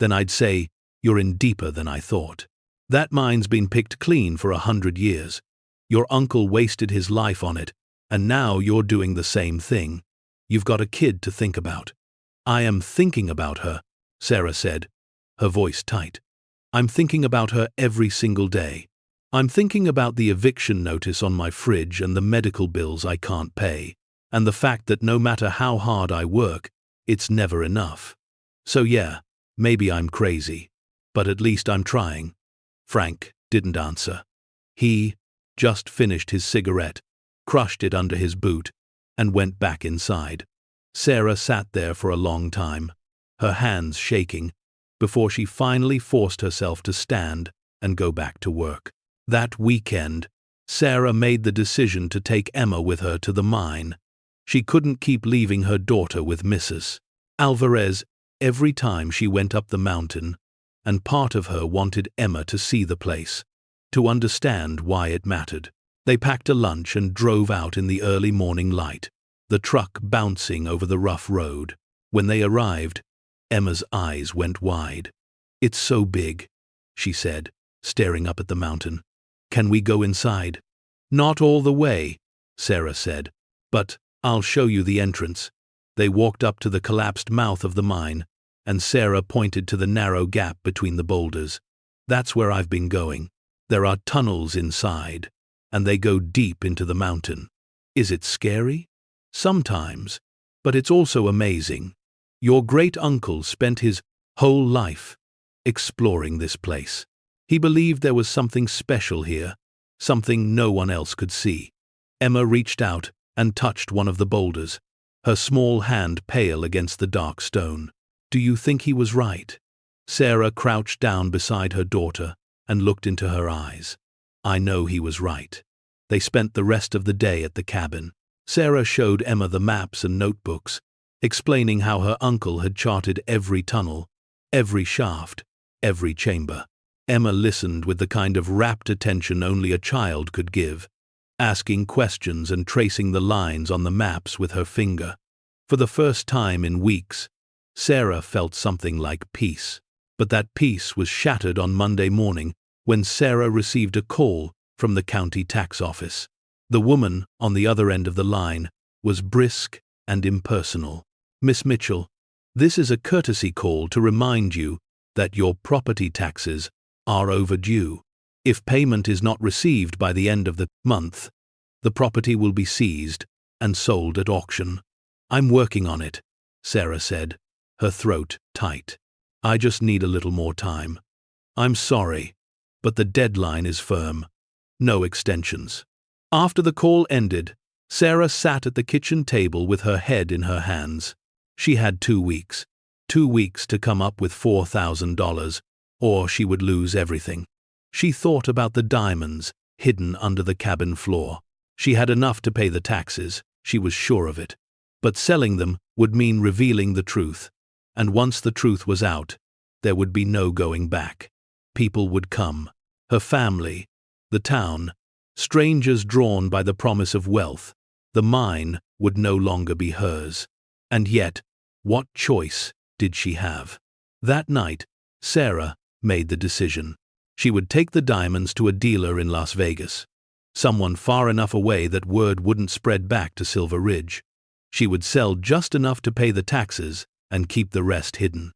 "Then I'd say, you're in deeper than I thought. That mine's been picked clean for 100 years. Your uncle wasted his life on it, and now you're doing the same thing. You've got a kid to think about." "I am thinking about her," Sarah said, her voice tight. "I'm thinking about her every single day. I'm thinking about the eviction notice on my fridge and the medical bills I can't pay, and the fact that no matter how hard I work, it's never enough. So yeah, maybe I'm crazy, but at least I'm trying." Frank didn't answer. He just finished his cigarette, crushed it under his boot, and went back inside. Sarah sat there for a long time, her hands shaking, before she finally forced herself to stand and go back to work. That weekend, Sarah made the decision to take Emma with her to the mine. She couldn't keep leaving her daughter with Mrs. Alvarez every time she went up the mountain, and part of her wanted Emma to see the place, to understand why it mattered. They packed a lunch and drove out in the early morning light, the truck bouncing over the rough road. When they arrived, Emma's eyes went wide. "It's so big," she said, staring up at the mountain. "Can we go inside?" "Not all the way," Sarah said, "but I'll show you the entrance." They walked up to the collapsed mouth of the mine, and Sarah pointed to the narrow gap between the boulders. "That's where I've been going. There are tunnels inside, and they go deep into the mountain. Is it scary? Sometimes, but it's also amazing. Your great-uncle spent his whole life exploring this place. He believed there was something special here, something no one else could see." Emma reached out and touched one of the boulders, her small hand pale against the dark stone. "Do you think he was right?" Sarah crouched down beside her daughter and looked into her eyes. "I know he was right." They spent the rest of the day at the cabin. Sarah showed Emma the maps and notebooks, explaining how her uncle had charted every tunnel, every shaft, every chamber. Emma listened with the kind of rapt attention only a child could give, asking questions and tracing the lines on the maps with her finger. For the first time in weeks, Sarah felt something like peace. But that peace was shattered on Monday morning when Sarah received a call from the county tax office. The woman on the other end of the line was brisk and impersonal. "Miss Mitchell, this is a courtesy call to remind you that your property taxes are overdue. If payment is not received by the end of the month, the property will be seized and sold at auction." "I'm working on it," Sarah said, her throat tight. "I just need a little more time. I'm sorry, but the deadline is firm. No extensions." After the call ended, Sarah sat at the kitchen table with her head in her hands. She had 2 weeks. 2 weeks to come up with $4,000, or she would lose everything. She thought about the diamonds hidden under the cabin floor. She had enough to pay the taxes, she was sure of it. But selling them would mean revealing the truth, and once the truth was out, there would be no going back. People would come. Her family, the town, strangers drawn by the promise of wealth. The mine would no longer be hers. And yet, what choice did she have? That night, Sarah made the decision. She would take the diamonds to a dealer in Las Vegas, someone far enough away that word wouldn't spread back to Silver Ridge. She would sell just enough to pay the taxes and keep the rest hidden.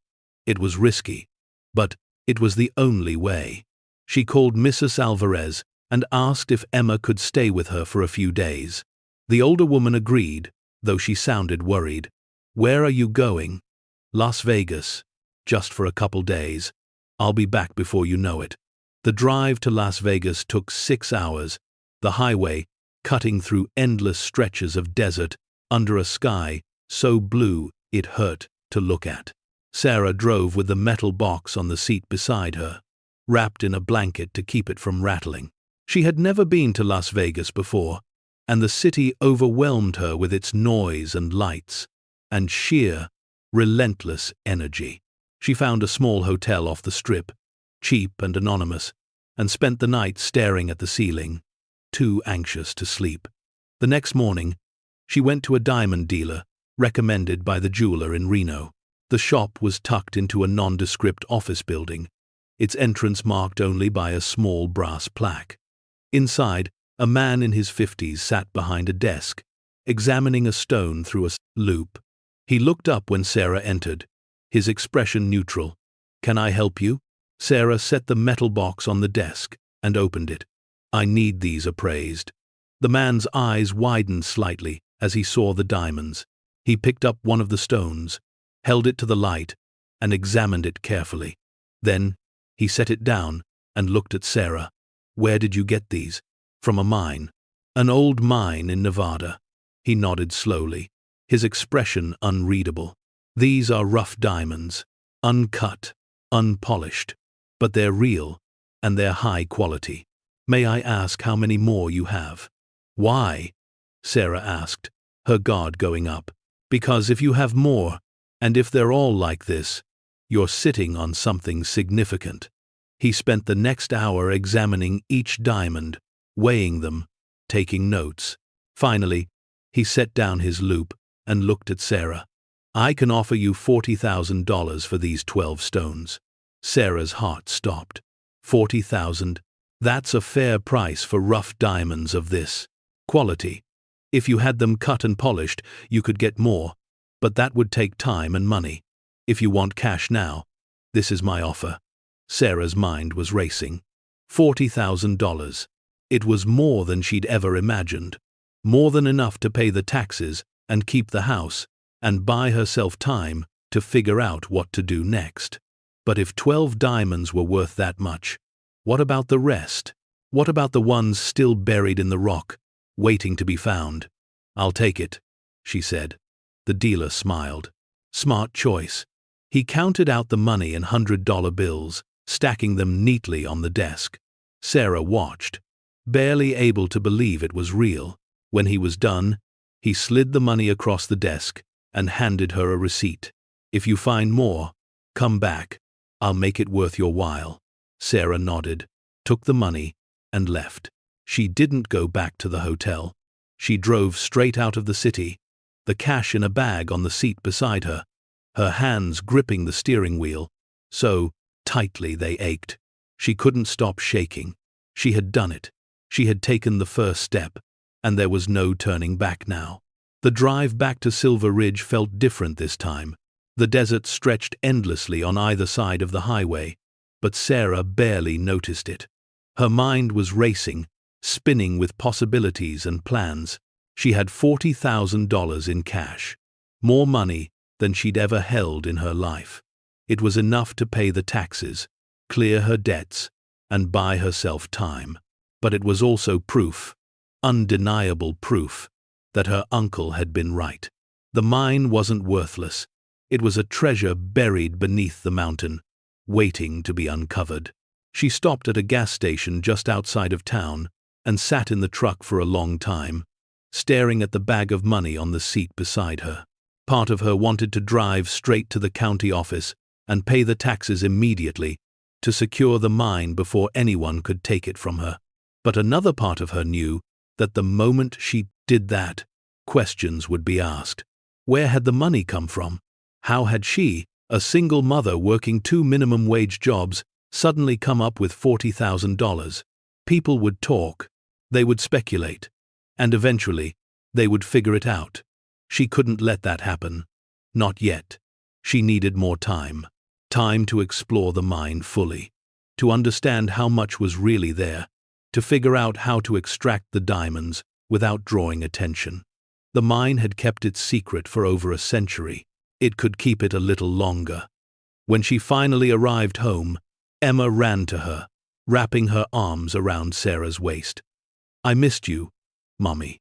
It was risky, but it was the only way. She called Mrs. Alvarez and asked if Emma could stay with her for a few days. The older woman agreed, though she sounded worried. "Where are you going?" "Las Vegas. Just for a couple days. I'll be back before you know it." The drive to Las Vegas took 6 hours, the highway cutting through endless stretches of desert under a sky so blue it hurt to look at. Sarah drove with the metal box on the seat beside her. wrapped in a blanket to keep it from rattling. She had never been to Las Vegas before, and the city overwhelmed her with its noise and lights, and sheer, relentless energy. She found a small hotel off the Strip, cheap and anonymous, and spent the night staring at the ceiling, too anxious to sleep. The next morning, she went to a diamond dealer, recommended by the jeweler in Reno. The shop was tucked into a nondescript office building, its entrance marked only by a small brass plaque. Inside, a man in his 50s sat behind a desk, examining a stone through a loop. He looked up when Sarah entered, his expression neutral. "Can I help you?" Sarah set the metal box on the desk and opened it. "I need these appraised." The man's eyes widened slightly as he saw the diamonds. He picked up one of the stones, held it to the light, and examined it carefully. Then, he set it down and looked at Sarah. "Where did you get these?" "From a mine. An old mine in Nevada." He nodded slowly, his expression unreadable. "These are rough diamonds, uncut, unpolished, but they're real, and they're high quality. May I ask how many more you have?" "Why?" Sarah asked, her guard going up. "Because if you have more, and if they're all like this, you're sitting on something significant." He spent the next hour examining each diamond, weighing them, taking notes. Finally, he set down his loop and looked at Sarah. "I can offer you $40,000 for these 12 stones." Sarah's heart stopped. 40,000? That's a fair price for rough diamonds of this quality. If you had them cut and polished, you could get more, but that would take time and money. If you want cash now, this is my offer. Sarah's mind was racing. $40,000. It was more than she'd ever imagined. More than enough to pay the taxes and keep the house, and buy herself time to figure out what to do next. But if 12 diamonds were worth that much, what about the rest? What about the ones still buried in the rock, waiting to be found? "I'll take it," she said. The dealer smiled. Smart choice. He counted out the money in $100 bills, stacking them neatly on the desk. Sarah watched, barely able to believe it was real. When he was done, he slid the money across the desk and handed her a receipt. "If you find more, come back. I'll make it worth your while." Sarah nodded, took the money, and left. She didn't go back to the hotel. She drove straight out of the city, the cash in a bag on the seat beside her, her hands gripping the steering wheel, so tightly they ached. She couldn't stop shaking. She had done it. She had taken the first step, and there was no turning back now. The drive back to Silver Ridge felt different this time. The desert stretched endlessly on either side of the highway, but Sarah barely noticed it. Her mind was racing, spinning with possibilities and plans. She had $40,000 in cash, more money than she'd ever held in her life. It was enough to pay the taxes, clear her debts, and buy herself time. But it was also proof, undeniable proof, that her uncle had been right. The mine wasn't worthless. It was a treasure buried beneath the mountain, waiting to be uncovered. She stopped at a gas station just outside of town and sat in the truck for a long time, staring at the bag of money on the seat beside her. Part of her wanted to drive straight to the county office and pay the taxes immediately to secure the mine before anyone could take it from her. But another part of her knew that the moment she did that, questions would be asked. Where had the money come from? How had she, a single mother working 2 minimum wage jobs, suddenly come up with $40,000? People would talk, they would speculate, and eventually, they would figure it out. She couldn't let that happen. Not yet. She needed more time. Time to explore the mine fully, to understand how much was really there, to figure out how to extract the diamonds without drawing attention. The mine had kept its secret for over a century. It could keep it a little longer. When she finally arrived home, Emma ran to her, wrapping her arms around Sarah's waist. "I missed you, Mommy."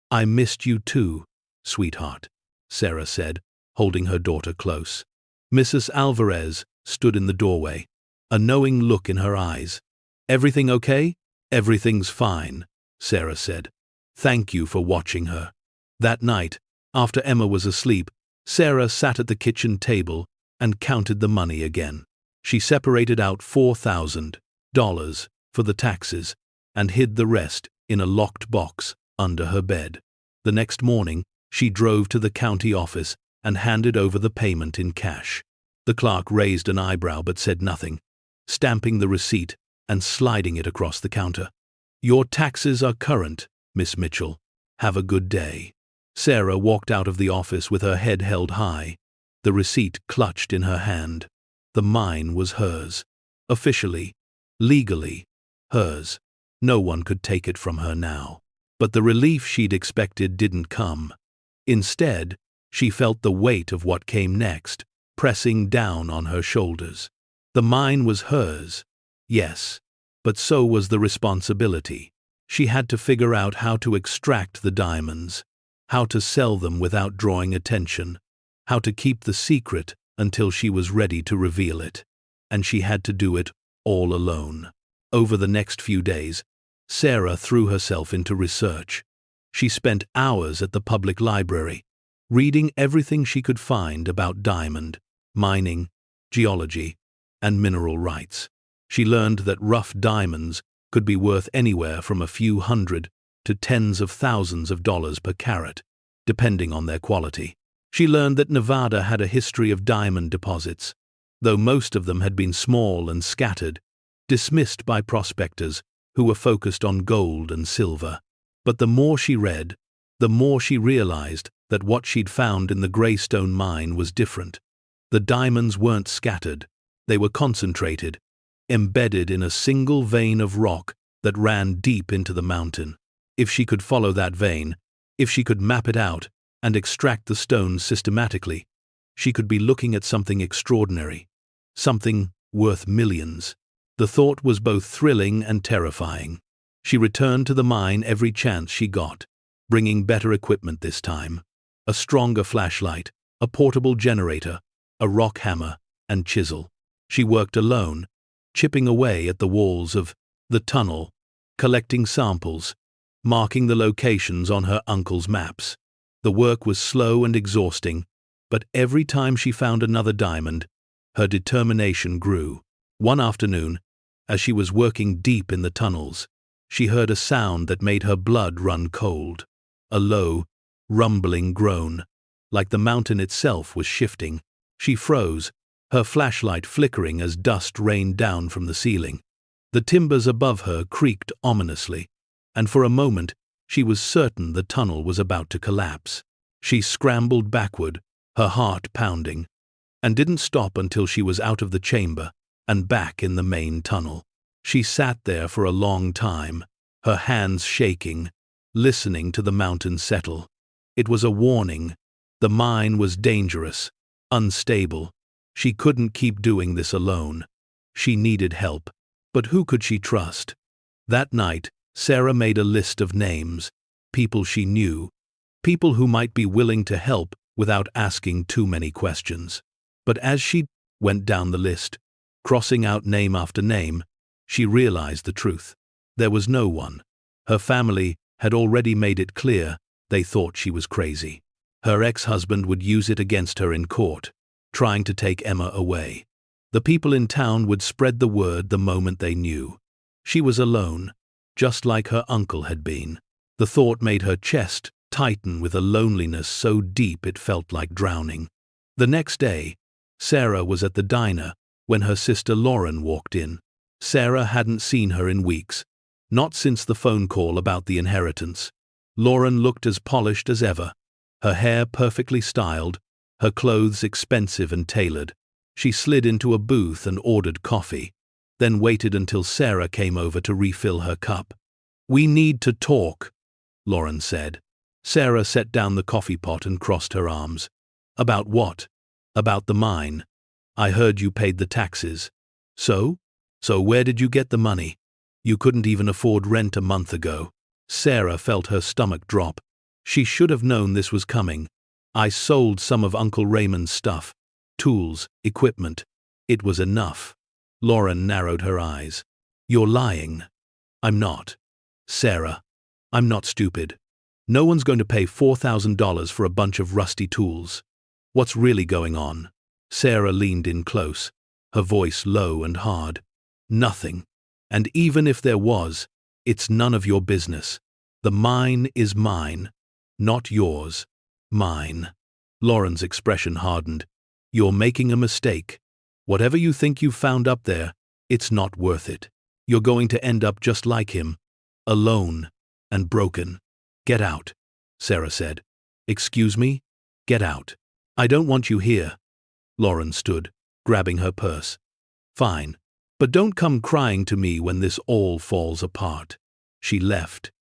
"I missed you too, sweetheart," Sarah said, holding her daughter close. Mrs. Alvarez stood in the doorway, a knowing look in her eyes. "Everything okay?" "Everything's fine," Sarah said. "Thank you for watching her." That night, after Emma was asleep, Sarah sat at the kitchen table and counted the money again. She separated out $4,000 for the taxes and hid the rest in a locked box under her bed. The next morning, she drove to the county office and handed over the payment in cash. The clerk raised an eyebrow but said nothing, stamping the receipt and sliding it across the counter. "Your taxes are current, Miss Mitchell. Have a good day." Sarah walked out of the office with her head held high, the receipt clutched in her hand. The mine was hers. Officially, legally, hers. No one could take it from her now. But the relief she'd expected didn't come. Instead, she felt the weight of what came next, pressing down on her shoulders. The mine was hers, yes, but so was the responsibility. She had to figure out how to extract the diamonds, how to sell them without drawing attention, how to keep the secret until she was ready to reveal it. And she had to do it all alone. Over the next few days, Sarah threw herself into research. She spent hours at the public library, reading everything she could find about diamond, mining, geology, and mineral rights. She learned that rough diamonds could be worth anywhere from a few hundred to tens of thousands of dollars per carat, depending on their quality. She learned that Nevada had a history of diamond deposits, though most of them had been small and scattered, dismissed by prospectors who were focused on gold and silver. But the more she read, the more she realized that what she'd found in the Greystone mine was different. The diamonds weren't scattered, they were concentrated, embedded in a single vein of rock that ran deep into the mountain. If she could follow that vein, if she could map it out and extract the stones systematically, she could be looking at something extraordinary, something worth millions. The thought was both thrilling and terrifying. She returned to the mine every chance she got, bringing better equipment this time. A stronger flashlight, a portable generator, a rock hammer, and chisel. She worked alone, chipping away at the walls of the tunnel, collecting samples, marking the locations on her uncle's maps. The work was slow and exhausting, but every time she found another diamond, her determination grew. One afternoon, as she was working deep in the tunnels, she heard a sound that made her blood run cold. A low, rumbling groan, like the mountain itself was shifting. She froze, her flashlight flickering as dust rained down from the ceiling. The timbers above her creaked ominously, and for a moment she was certain the tunnel was about to collapse. She scrambled backward, her heart pounding, and didn't stop until she was out of the chamber and back in the main tunnel. She sat there for a long time, her hands shaking, listening to the mountain settle. It was a warning. The mine was dangerous, unstable. She couldn't keep doing this alone. She needed help. But who could she trust? That night, Sarah made a list of names, people she knew, people who might be willing to help without asking too many questions. But as she went down the list, crossing out name after name, she realized the truth. There was no one. Her family had already made it clear they thought she was crazy. Her ex-husband would use it against her in court, trying to take Emma away. The people in town would spread the word the moment they knew. She was alone, just like her uncle had been. The thought made her chest tighten with a loneliness so deep it felt like drowning. The next day, Sarah was at the diner when her sister Lauren walked in. Sarah hadn't seen her in weeks, not since the phone call about the inheritance. Lauren looked as polished as ever, her hair perfectly styled, her clothes expensive and tailored. She slid into a booth and ordered coffee, then waited until Sarah came over to refill her cup. "We need to talk," Lauren said. Sarah set down the coffee pot and crossed her arms. "About what?" "About the mine. I heard you paid the taxes." So where did you get the money? You couldn't even afford rent a month ago." Sarah felt her stomach drop. She should have known this was coming. "I sold some of Uncle Raymond's stuff, tools, equipment. It was enough." Lauren narrowed her eyes. You're lying. I'm not. Sarah, I'm not stupid. No one's going to pay $4,000 for a bunch of rusty tools. What's really going on? Sarah leaned in close, her voice low and hard. Nothing. And even if there was, it's none of your business. The mine is mine, not yours. Mine. Lauren's expression hardened. You're making a mistake. Whatever you think you've found up there, it's not worth it. You're going to end up just like him, alone and broken. Get out, Sarah said. Excuse me? Get out. I don't want you here. Lauren stood, grabbing her purse. Fine, but don't come crying to me when this all falls apart. She left,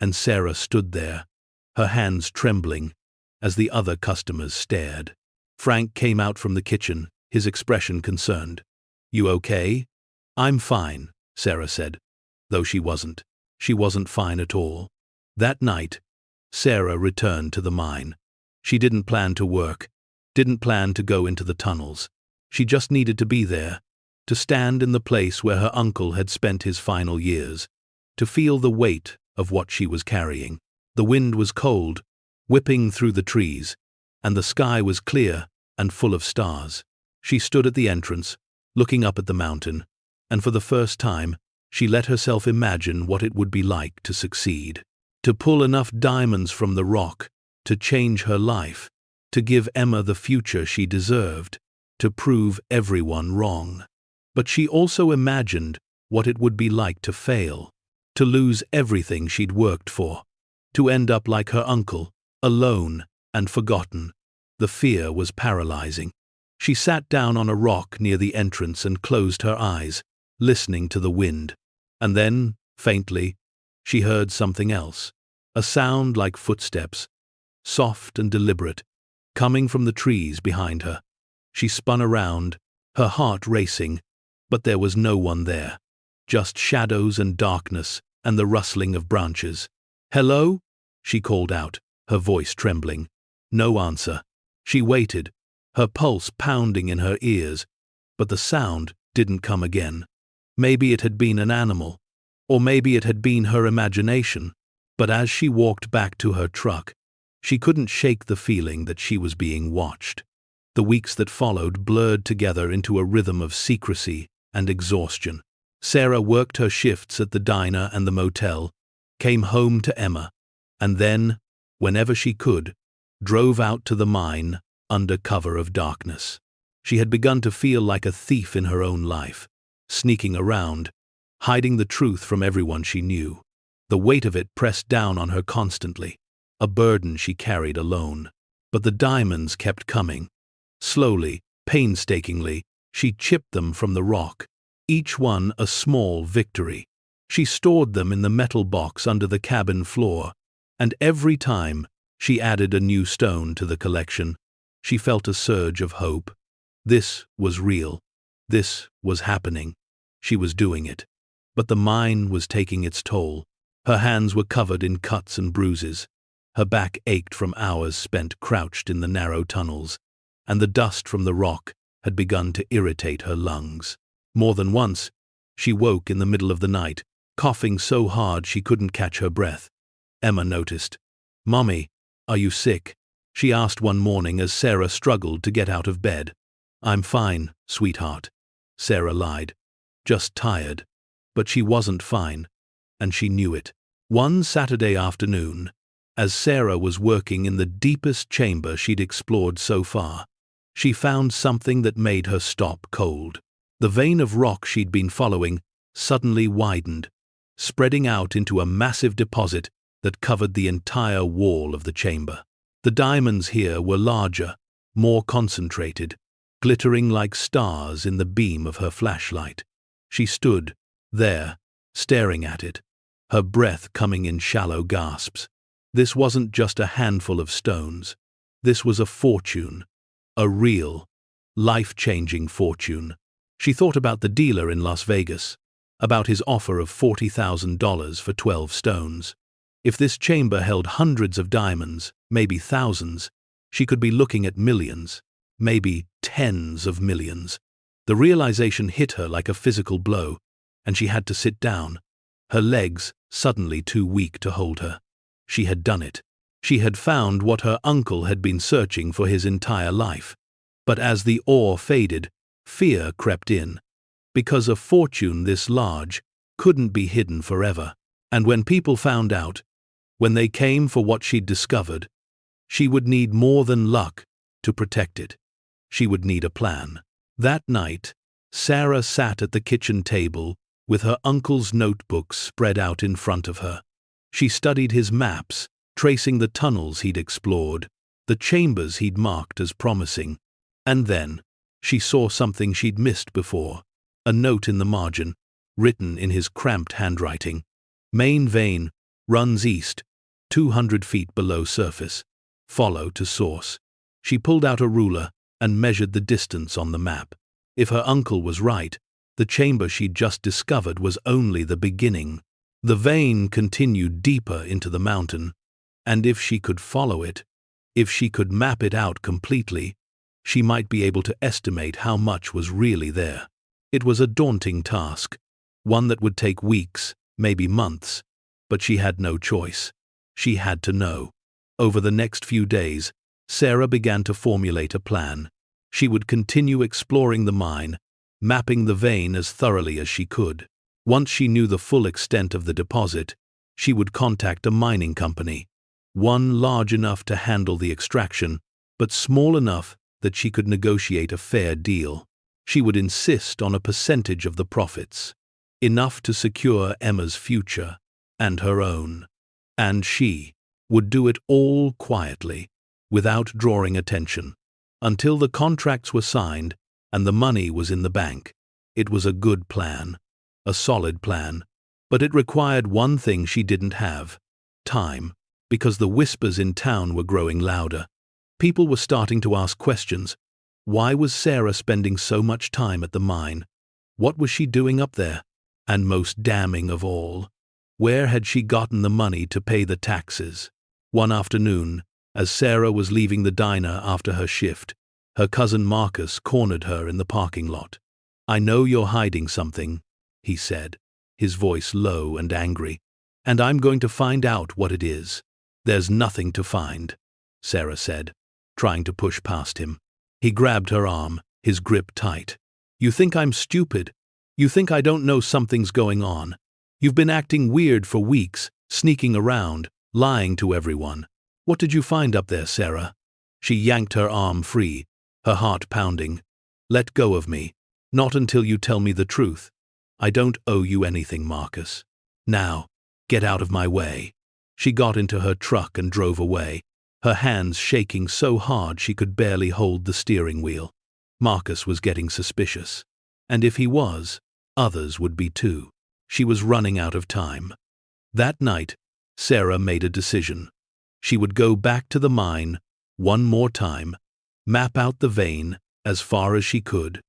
and Sarah stood there, her hands trembling, as the other customers stared. Frank came out from the kitchen, his expression concerned. You okay? I'm fine, Sarah said, though she wasn't. She wasn't fine at all. That night, Sarah returned to the mine. She didn't plan to work, didn't plan to go into the tunnels. She just needed to be there, to stand in the place where her uncle had spent his final years, to feel the weight of what she was carrying. The wind was cold, whipping through the trees, and the sky was clear and full of stars. She stood at the entrance, looking up at the mountain, and for the first time, she let herself imagine what it would be like to succeed. To pull enough diamonds from the rock, to change her life, to give Emma the future she deserved, to prove everyone wrong. But she also imagined what it would be like to fail, to lose everything she'd worked for, to end up like her uncle, alone and forgotten. The fear was paralyzing. She sat down on a rock near the entrance and closed her eyes, listening to the wind. And then, faintly, she heard something else, a sound like footsteps, soft and deliberate, coming from the trees behind her. She spun around, her heart racing, but there was no one there, just shadows and darkness and the rustling of branches. Hello? She called out, her voice trembling. No answer. She waited, her pulse pounding in her ears, but the sound didn't come again. Maybe it had been an animal, or maybe it had been her imagination, but as she walked back to her truck, she couldn't shake the feeling that she was being watched. The weeks that followed blurred together into a rhythm of secrecy and exhaustion. Sarah worked her shifts at the diner and the motel, came home to Emma, and then, whenever she could, drove out to the mine under cover of darkness. She had begun to feel like a thief in her own life, sneaking around, hiding the truth from everyone she knew. The weight of it pressed down on her constantly, a burden she carried alone. But the diamonds kept coming. Slowly, painstakingly, she chipped them from the rock, each one a small victory. She stored them in the metal box under the cabin floor, and every time she added a new stone to the collection, she felt a surge of hope. This was real. This was happening. She was doing it. But the mine was taking its toll. Her hands were covered in cuts and bruises. Her back ached from hours spent crouched in the narrow tunnels, and the dust from the rock had begun to irritate her lungs. More than once, she woke in the middle of the night, coughing so hard she couldn't catch her breath. Emma noticed. "Mommy, are you sick?" she asked one morning as Sarah struggled to get out of bed. "I'm fine, sweetheart," Sarah lied. "Just tired." But she wasn't fine, and she knew it. One Saturday afternoon, as Sarah was working in the deepest chamber she'd explored so far, she found something that made her stop cold. The vein of rock she'd been following suddenly widened, spreading out into a massive deposit that covered the entire wall of the chamber. The diamonds here were larger, more concentrated, glittering like stars in the beam of her flashlight. She stood there, staring at it, her breath coming in shallow gasps. This wasn't just a handful of stones. This was a fortune, a real, life-changing fortune. She thought about the dealer in Las Vegas, about his offer of $40,000 for 12 stones. If this chamber held hundreds of diamonds, maybe thousands, she could be looking at millions, maybe tens of millions. The realization hit her like a physical blow, and she had to sit down, her legs suddenly too weak to hold her. She had done it. She had found what her uncle had been searching for his entire life. But as the awe faded, fear crept in. Because a fortune this large couldn't be hidden forever. And when people found out, when they came for what she'd discovered, she would need more than luck to protect it. She would need a plan. That night, Sarah sat at the kitchen table with her uncle's notebooks spread out in front of her. She studied his maps, tracing the tunnels he'd explored, the chambers he'd marked as promising. And then, she saw something she'd missed before, a note in the margin, written in his cramped handwriting. Main vein runs east, 200 feet below surface. Follow to source. She pulled out a ruler and measured the distance on the map. If her uncle was right, the chamber she'd just discovered was only the beginning. The vein continued deeper into the mountain, and if she could follow it, if she could map it out completely, she might be able to estimate how much was really there. It was a daunting task, one that would take weeks, maybe months, but she had no choice. She had to know. Over the next few days, Sarah began to formulate a plan. She would continue exploring the mine, mapping the vein as thoroughly as she could. Once she knew the full extent of the deposit, she would contact a mining company, one large enough to handle the extraction, but small enough that she could negotiate a fair deal. She would insist on a percentage of the profits, enough to secure Emma's future and her own. And she would do it all quietly, without drawing attention, until the contracts were signed and the money was in the bank. It was a good plan, a solid plan, but it required one thing she didn't have: time, because the whispers in town were growing louder. People were starting to ask questions. Why was Sarah spending so much time at the mine? What was she doing up there? And most damning of all, where had she gotten the money to pay the taxes? One afternoon, as Sarah was leaving the diner after her shift, her cousin Marcus cornered her in the parking lot. "I know you're hiding something," he said, his voice low and angry, "and I'm going to find out what it is." "There's nothing to find," Sarah said, trying to push past him. He grabbed her arm, his grip tight. "You think I'm stupid? You think I don't know something's going on? You've been acting weird for weeks, sneaking around, lying to everyone. What did you find up there, Sarah?" She yanked her arm free, her heart pounding. "Let go of me. Not until you tell me the truth. I don't owe you anything, Marcus. Now, get out of my way." She got into her truck and drove away, her hands shaking so hard she could barely hold the steering wheel. Marcus was getting suspicious. And if he was, others would be too. She was running out of time. That night, Sarah made a decision. She would go back to the mine one more time, map out the vein as far as she could,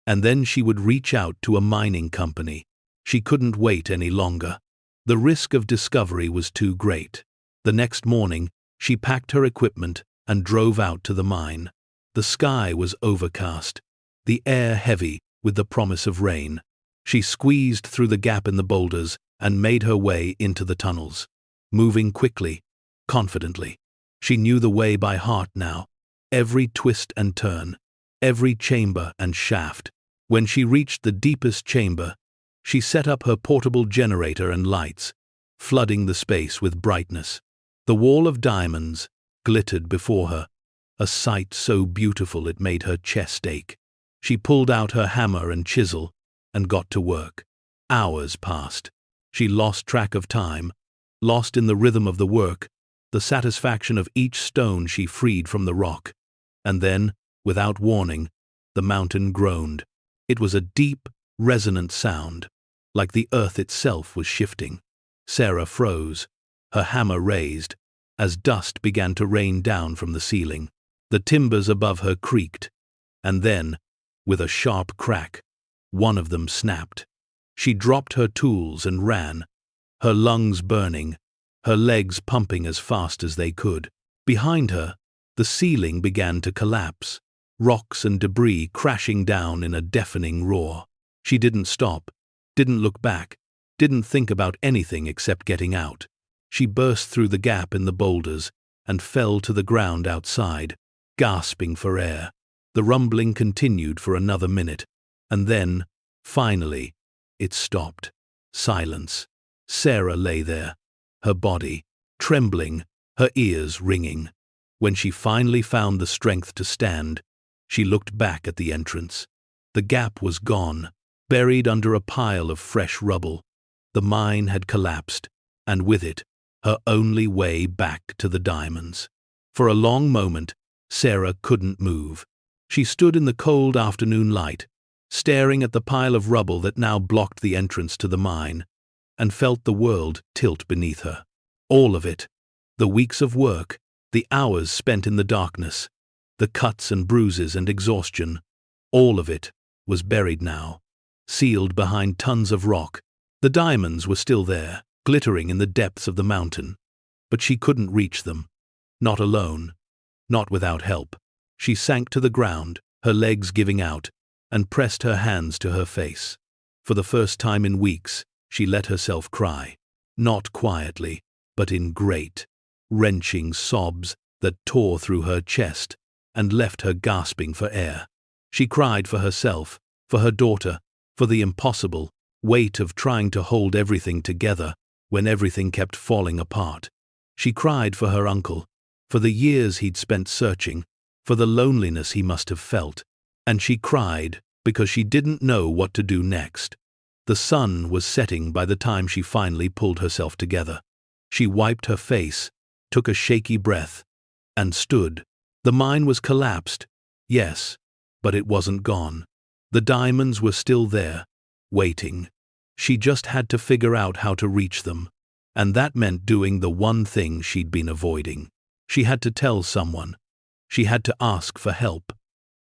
and then she would reach out to a mining company. She couldn't wait any longer. The risk of discovery was too great. The next morning, she packed her equipment and drove out to the mine. The sky was overcast, the air heavy with the promise of rain. She squeezed through the gap in the boulders and made her way into the tunnels, moving quickly, confidently. She knew the way by heart now, every twist and turn, every chamber and shaft. When she reached the deepest chamber, she set up her portable generator and lights, flooding the space with brightness. The wall of diamonds glittered before her, a sight so beautiful it made her chest ache. She pulled out her hammer and chisel and got to work. Hours passed. She lost track of time, lost in the rhythm of the work, the satisfaction of each stone she freed from the rock. And then, without warning, the mountain groaned. It was a deep, resonant sound, like the earth itself was shifting. Sarah froze, her hammer raised, as dust began to rain down from the ceiling. The timbers above her creaked, and then, with a sharp crack, one of them snapped. She dropped her tools and ran, her lungs burning, her legs pumping as fast as they could. Behind her, the ceiling began to collapse. rocks and debris crashing down in a deafening roar. She didn't stop, didn't look back, didn't think about anything except getting out. She burst through the gap in the boulders and fell to the ground outside, gasping for air. The rumbling continued for another minute, and then, finally, it stopped. Silence. Sarah lay there, her body trembling, her ears ringing. When she finally found the strength to stand, she looked back at the entrance. The gap was gone, buried under a pile of fresh rubble. The mine had collapsed, and with it, her only way back to the diamonds. For a long moment, Sarah couldn't move. She stood in the cold afternoon light, staring at the pile of rubble that now blocked the entrance to the mine, and felt the world tilt beneath her. All of it. The weeks of work, the hours spent in the darkness, the cuts and bruises and exhaustion, all of it was buried now, sealed behind tons of rock. The diamonds were still there, glittering in the depths of the mountain, but she couldn't reach them. Not alone, not without help. She sank to the ground, her legs giving out, and pressed her hands to her face. For the first time in weeks, she let herself cry, not quietly, but in great, wrenching sobs that tore through her chest and left her gasping for air. She cried for herself, for her daughter, for the impossible weight of trying to hold everything together when everything kept falling apart. She cried for her uncle, for the years he'd spent searching, for the loneliness he must have felt. And she cried because she didn't know what to do next. The sun was setting by the time she finally pulled herself together. She wiped her face, took a shaky breath, and stood. The mine was collapsed, yes, but it wasn't gone. The diamonds were still there, waiting. She just had to figure out how to reach them, and that meant doing the one thing she'd been avoiding. She had to tell someone. She had to ask for help.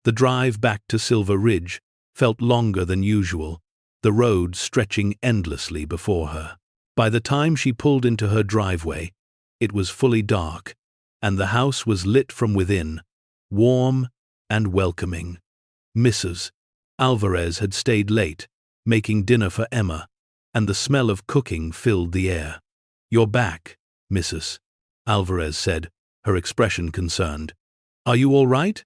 The drive back to Silver Ridge felt longer than usual, the road stretching endlessly before her. By the time she pulled into her driveway, it was fully dark, and the house was lit from within, warm and welcoming. Mrs. Alvarez had stayed late, making dinner for Emma, and the smell of cooking filled the air. "You're back," Mrs. Alvarez said, her expression concerned. "Are you all right?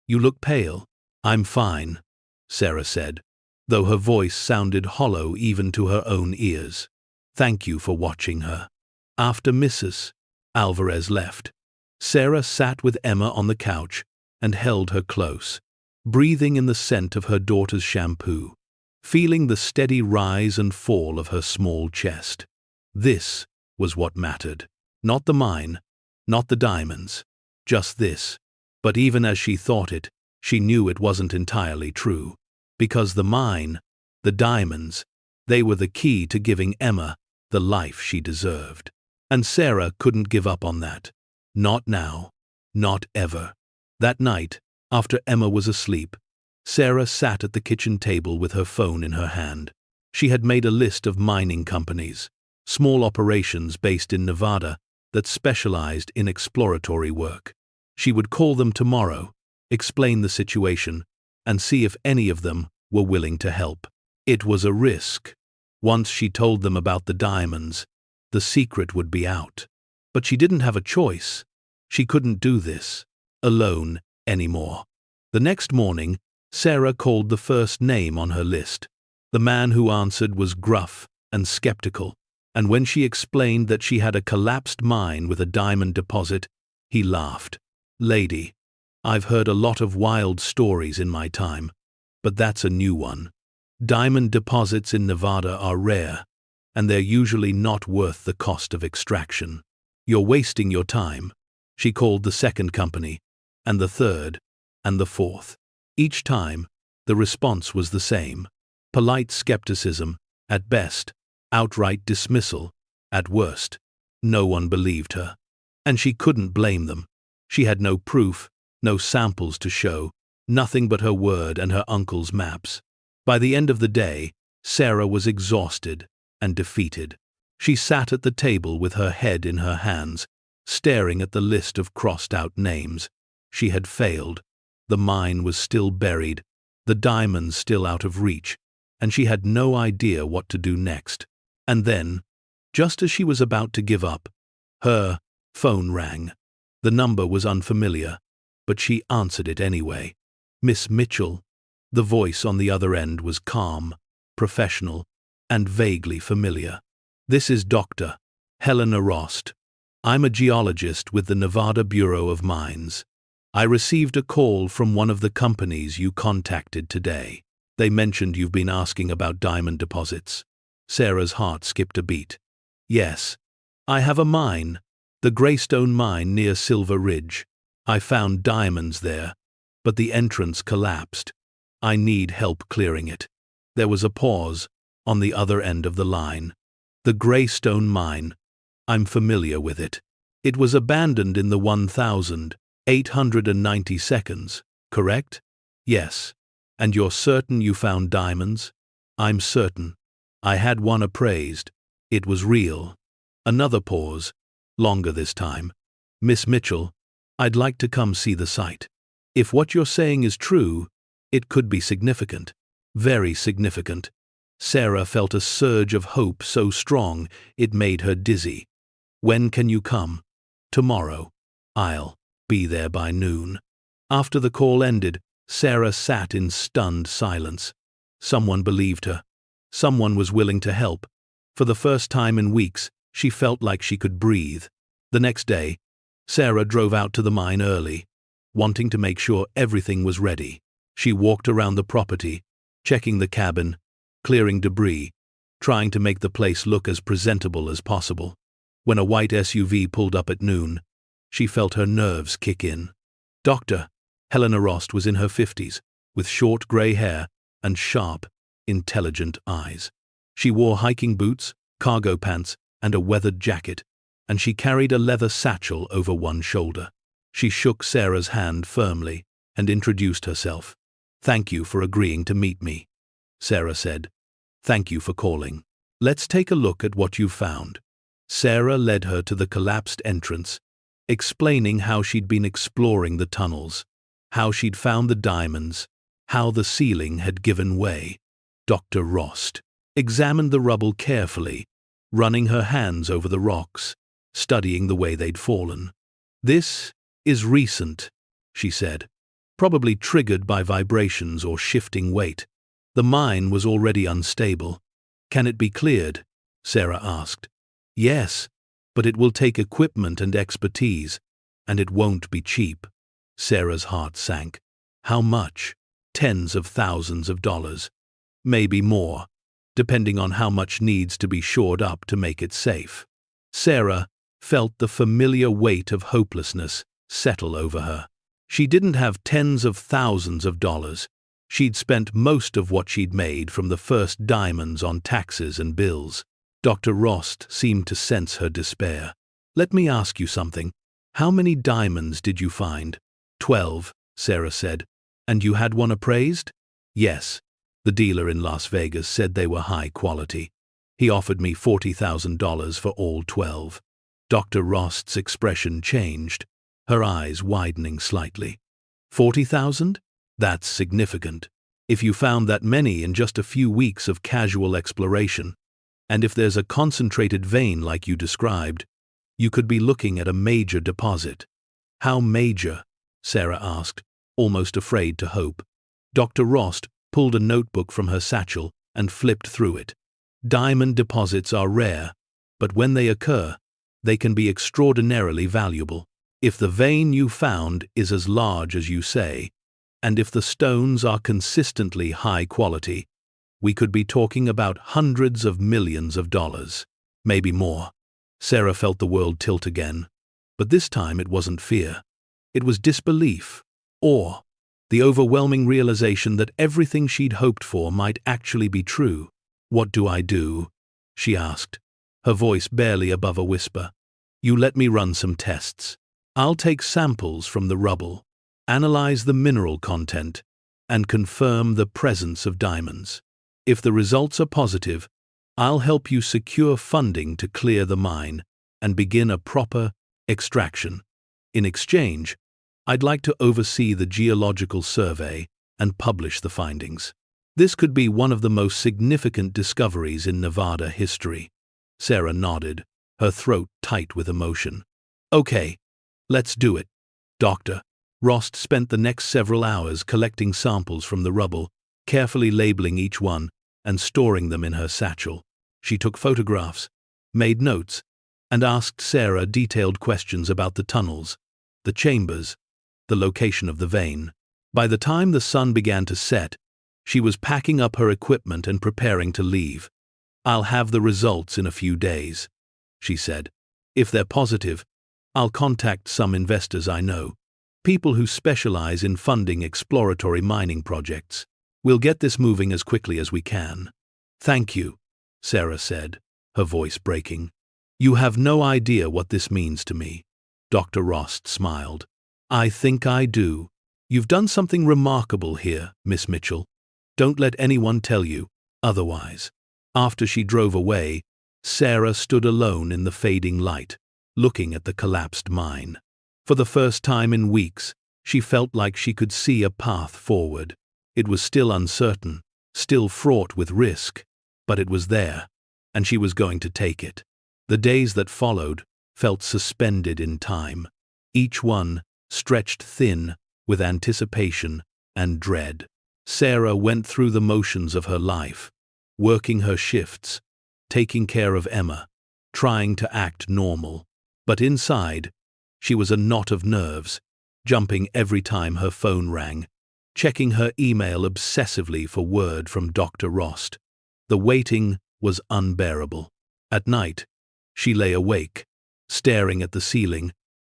You look pale." "I'm fine," Sarah said, though her voice sounded hollow even to her own ears. "Thank you for watching her." After Mrs. Alvarez left, Sarah sat with Emma on the couch and held her close, breathing in the scent of her daughter's shampoo, feeling the steady rise and fall of her small chest. This was what mattered. Not the mine, not the diamonds, just this. But even as she thought it, she knew it wasn't entirely true. Because the mine, the diamonds, they were the key to giving Emma the life she deserved. And Sarah couldn't give up on that. Not now. Not ever. That night, after Emma was asleep, Sarah sat at the kitchen table with her phone in her hand. She had made a list of mining companies, small operations based in Nevada that specialized in exploratory work. She would call them tomorrow, explain the situation, and see if any of them were willing to help. It was a risk. Once she told them about the diamonds, the secret would be out. But she didn't have a choice. She couldn't do this alone anymore. The next morning, Sarah called the first name on her list. The man who answered was gruff and skeptical, and when she explained that she had a collapsed mine with a diamond deposit, he laughed. "Lady, I've heard a lot of wild stories in my time, but that's a new one. Diamond deposits in Nevada are rare, and they're usually not worth the cost of extraction. You're wasting your time." She called the second company, and the third, and the fourth. Each time, the response was the same. Polite skepticism, at best, outright dismissal, at worst. No one believed her. And she couldn't blame them. She had no proof, no samples to show, nothing but her word and her uncle's maps. By the end of the day, Sarah was exhausted and defeated. She sat at the table with her head in her hands, staring at the list of crossed-out names. She had failed. The mine was still buried, the diamonds still out of reach, and she had no idea what to do next. And then, just as she was about to give up, her phone rang. The number was unfamiliar, but she answered it anyway. Miss Mitchell. The voice on the other end was calm, professional, and vaguely familiar. This is Dr. Helena Rost. I'm a geologist with the Nevada Bureau of Mines. I received a call from one of the companies you contacted today. They mentioned you've been asking about diamond deposits. Sarah's heart skipped a beat. Yes, I have a mine, the Greystone Mine near Silver Ridge. I found diamonds there, but the entrance collapsed. I need help clearing it. There was a pause on the other end of the line. The Greystone Mine. I'm familiar with it. It was abandoned in the 1892, correct? Yes. And you're certain you found diamonds? I'm certain. I had one appraised. It was real. Another pause, longer this time. Miss Mitchell, I'd like to come see the site. If what you're saying is true, it could be significant. Very significant. Sarah felt a surge of hope so strong it made her dizzy. When can you come? Tomorrow. I'll be there by noon. After the call ended, Sarah sat in stunned silence. Someone believed her. Someone was willing to help. For the first time in weeks, she felt like she could breathe. The next day, Sarah drove out to the mine early, wanting to make sure everything was ready. She walked around the property, checking the cabin, clearing debris, trying to make the place look as presentable as possible. When a white SUV pulled up at noon, she felt her nerves kick in. Dr. Helena Rost was in her 50s, with short gray hair and sharp, intelligent eyes. She wore hiking boots, cargo pants, and a weathered jacket, and she carried a leather satchel over one shoulder. She shook Sarah's hand firmly and introduced herself. Thank you for agreeing to meet me, Sarah said. Thank you for calling. Let's take a look at what you've found. Sarah led her to the collapsed entrance, explaining how she'd been exploring the tunnels, how she'd found the diamonds, how the ceiling had given way. Dr. Rost examined the rubble carefully, running her hands over the rocks, studying the way they'd fallen. This is recent, she said, probably triggered by vibrations or shifting weight. The mine was already unstable. Can it be cleared? Sarah asked. Yes, but it will take equipment and expertise, and it won't be cheap. Sarah's heart sank. How much? Tens of thousands of dollars. Maybe more, depending on how much needs to be shored up to make it safe. Sarah felt the familiar weight of hopelessness settle over her. She didn't have tens of thousands of dollars. She'd spent most of what she'd made from the first diamonds on taxes and bills. Dr. Rost seemed to sense her despair. Let me ask you something. How many diamonds did you find? 12, Sarah said. And you had one appraised? Yes. The dealer in Las Vegas said they were high quality. He offered me $40,000 for all 12. Dr. Rost's expression changed, her eyes widening slightly. 40,000? That's significant. If you found that many in just a few weeks of casual exploration, and if there's a concentrated vein like you described, you could be looking at a major deposit. How major? Sarah asked, almost afraid to hope. Dr. Rost pulled a notebook from her satchel and flipped through it. Diamond deposits are rare, but when they occur, they can be extraordinarily valuable. If the vein you found is as large as you say, and if the stones are consistently high quality, we could be talking about hundreds of millions of dollars, maybe more. Sarah felt the world tilt again, but this time it wasn't fear. It was disbelief, awe, the overwhelming realization that everything she'd hoped for might actually be true. What do I do? She asked, her voice barely above a whisper. You let me run some tests. I'll take samples from the rubble, analyze the mineral content, and confirm the presence of diamonds. If the results are positive, I'll help you secure funding to clear the mine and begin a proper extraction. In exchange, I'd like to oversee the geological survey and publish the findings. This could be one of the most significant discoveries in Nevada history." Sarah nodded, her throat tight with emotion. "Okay, let's do it, Doctor." Rost spent the next several hours collecting samples from the rubble, carefully labeling each one and storing them in her satchel. She took photographs, made notes, and asked Sarah detailed questions about the tunnels, the chambers, the location of the vein. By the time the sun began to set, she was packing up her equipment and preparing to leave. "I'll have the results in a few days," she said. "If they're positive, I'll contact some investors I know, people who specialize in funding exploratory mining projects. We'll get this moving as quickly as we can." "Thank you," Sarah said, her voice breaking. "You have no idea what this means to me." Dr. Rost smiled. "I think I do. You've done something remarkable here, Miss Mitchell. Don't let anyone tell you otherwise." After she drove away, Sarah stood alone in the fading light, looking at the collapsed mine. For the first time in weeks, she felt like she could see a path forward. It was still uncertain, still fraught with risk, but it was there, and she was going to take it. The days that followed felt suspended in time, each one stretched thin with anticipation and dread. Sarah went through the motions of her life, working her shifts, taking care of Emma, trying to act normal. But inside, she was a knot of nerves, jumping every time her phone rang, checking her email obsessively for word from Dr. Rost. The waiting was unbearable. At night, she lay awake, staring at the ceiling,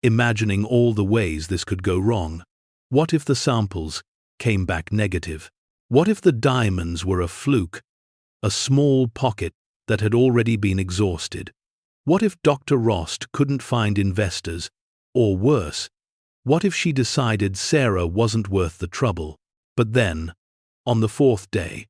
imagining all the ways this could go wrong. What if the samples came back negative? What if the diamonds were a fluke, a small pocket that had already been exhausted? What if Dr. Rost couldn't find investors? Or worse, what if she decided Sarah wasn't worth the trouble? But then, on the fourth day,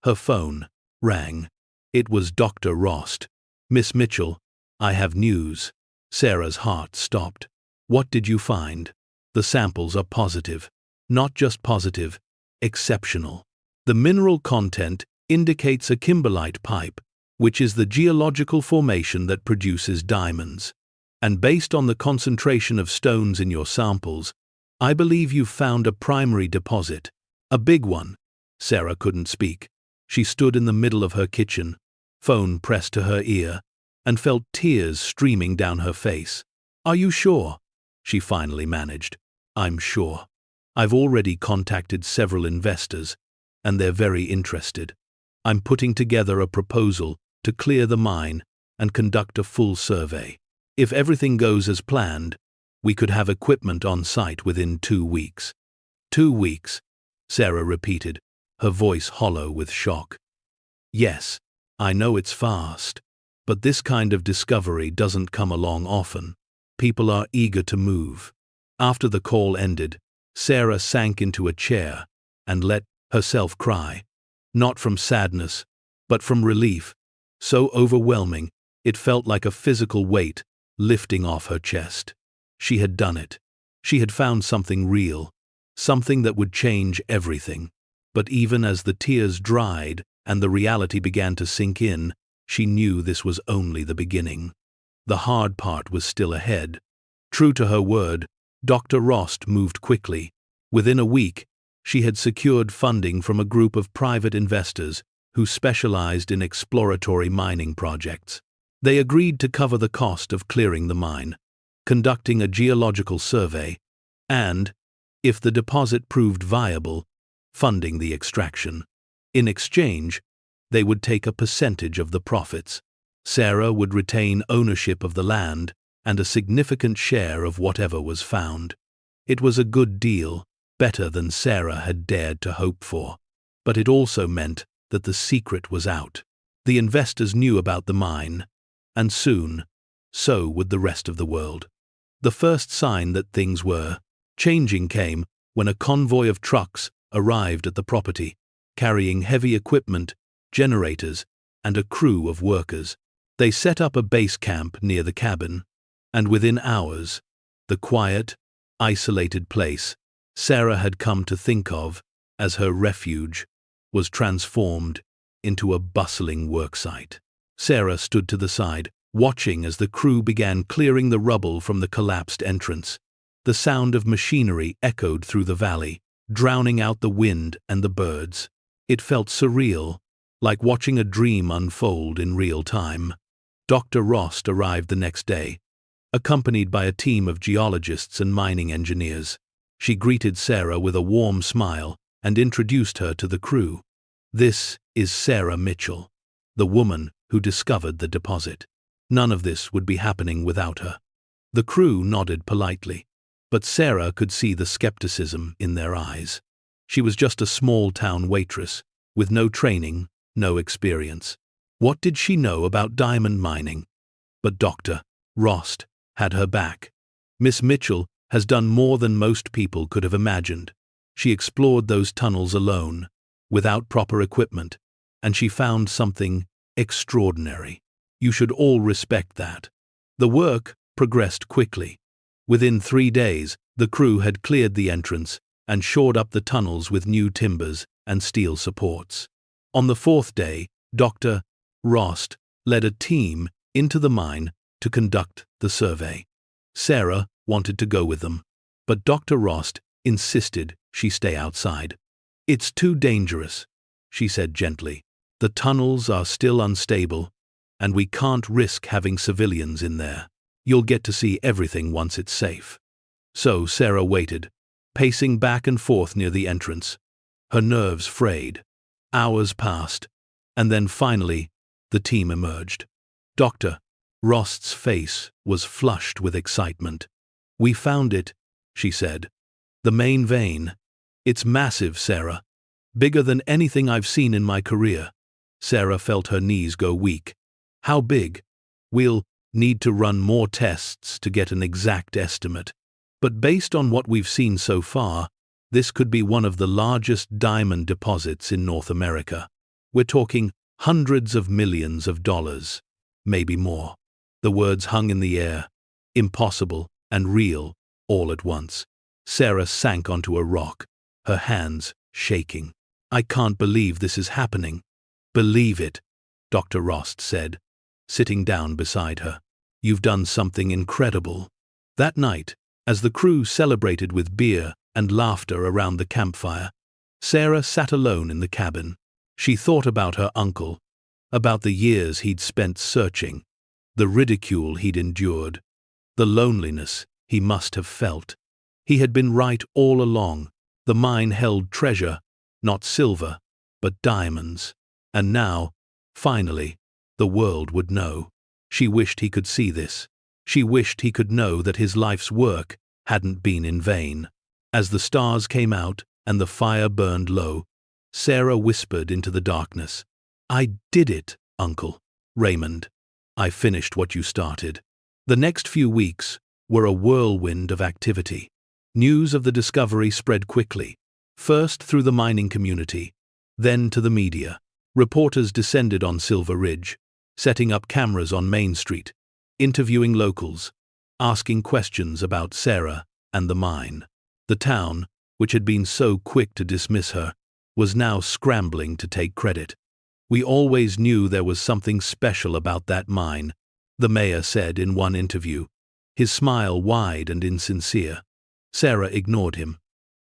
her phone rang. It was Dr. Rost. "Miss Mitchell, I have news." Sarah's heart stopped. "What did you find?" "The samples are positive. Not just positive, exceptional. The mineral content indicates a kimberlite pipe, which is the geological formation that produces diamonds. And based on the concentration of stones in your samples, I believe you've found a primary deposit. A big one." Sarah couldn't speak. She stood in the middle of her kitchen, phone pressed to her ear, and felt tears streaming down her face. "Are you sure?" she finally managed. "I'm sure. I've already contacted several investors, and they're very interested. I'm putting together a proposal to clear the mine and conduct a full survey. If everything goes as planned, we could have equipment on site within 2 weeks." 2 weeks, Sarah repeated, her voice hollow with shock. "Yes, I know it's fast, but this kind of discovery doesn't come along often. People are eager to move." After the call ended, Sarah sank into a chair and let herself cry, not from sadness, but from relief, so overwhelming it felt like a physical weight lifting off her chest. She had done it. She had found something real, something that would change everything. But even as the tears dried and the reality began to sink in, she knew this was only the beginning. The hard part was still ahead. True to her word, Dr. Rost moved quickly. Within a week, she had secured funding from a group of private investors who specialized in exploratory mining projects. They agreed to cover the cost of clearing the mine, conducting a geological survey, and, if the deposit proved viable, funding the extraction. In exchange, they would take a percentage of the profits. Sarah would retain ownership of the land and a significant share of whatever was found. It was a good deal, better than Sarah had dared to hope for. But it also meant that the secret was out. The investors knew about the mine, and soon, so would the rest of the world. The first sign that things were changing came when a convoy of trucks arrived at the property, carrying heavy equipment, generators, and a crew of workers. They set up a base camp near the cabin, and within hours, the quiet, isolated place Sarah had come to think of as her refuge was transformed into a bustling worksite. Sarah stood to the side, watching as the crew began clearing the rubble from the collapsed entrance. The sound of machinery echoed through the valley, drowning out the wind and the birds. It felt surreal, like watching a dream unfold in real time. Dr. Rost arrived the next day, accompanied by a team of geologists and mining engineers. She greeted Sarah with a warm smile and introduced her to the crew. "This is Sarah Mitchell, the woman who discovered the deposit. None of this would be happening without her." The crew nodded politely, but Sarah could see the skepticism in their eyes. She was just a small-town waitress, with no training, no experience. What did she know about diamond mining? But Dr. Rost had her back. "Miss Mitchell has done more than most people could have imagined. She explored those tunnels alone, without proper equipment, and she found something extraordinary. You should all respect that." The work progressed quickly. Within 3 days, the crew had cleared the entrance and shored up the tunnels with new timbers and steel supports. On the 4th day, Dr. Rost led a team into the mine to conduct the survey. Sarah wanted to go with them, but Dr. Rost insisted she stay outside. "It's too dangerous," she said gently. "The tunnels are still unstable, and we can't risk having civilians in there. You'll get to see everything once it's safe." So Sarah waited, pacing back and forth near the entrance. Her nerves frayed. Hours passed, and then finally, the team emerged. Dr. Rost's face was flushed with excitement. "We found it," she said. "The main vein. It's massive, Sarah. Bigger than anything I've seen in my career." Sarah felt her knees go weak. "How big?" "We'll need to run more tests to get an exact estimate. But based on what we've seen so far, this could be one of the largest diamond deposits in North America. We're talking hundreds of millions of dollars, maybe more." The words hung in the air, impossible and real, all at once. Sarah sank onto a rock, her hands shaking. "I can't believe this is happening." "Believe it," Dr. Rost said, sitting down beside her. "You've done something incredible." That night, as the crew celebrated with beer and laughter around the campfire, Sarah sat alone in the cabin. She thought about her uncle, about the years he'd spent searching, the ridicule he'd endured, the loneliness he must have felt. He had been right all along. The mine held treasure, not silver, but diamonds. And now, finally, the world would know. She wished he could see this. She wished he could know that his life's work hadn't been in vain. As the stars came out and the fire burned low, Sarah whispered into the darkness, "I did it, Uncle Raymond. I finished what you started." The next few weeks were a whirlwind of activity. News of the discovery spread quickly, first through the mining community, then to the media. Reporters descended on Silver Ridge, setting up cameras on Main Street, interviewing locals, asking questions about Sarah and the mine. The town, which had been so quick to dismiss her, was now scrambling to take credit. "We always knew there was something special about that mine," the mayor said in one interview, his smile wide and insincere. Sarah ignored him.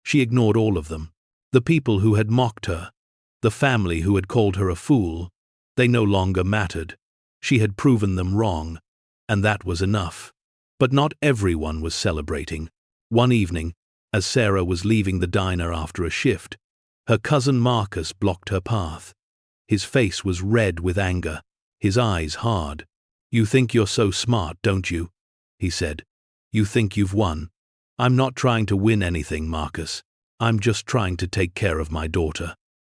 She ignored all of them. The people who had mocked her, the family who had called her a fool, they no longer mattered. She had proven them wrong, and that was enough. But not everyone was celebrating. One evening, as Sarah was leaving the diner after a shift, her cousin Marcus blocked her path. His face was red with anger, his eyes hard. "You think you're so smart, don't you?" he said. "You think you've won." "I'm not trying to win anything, Marcus. I'm just trying to take care of my daughter."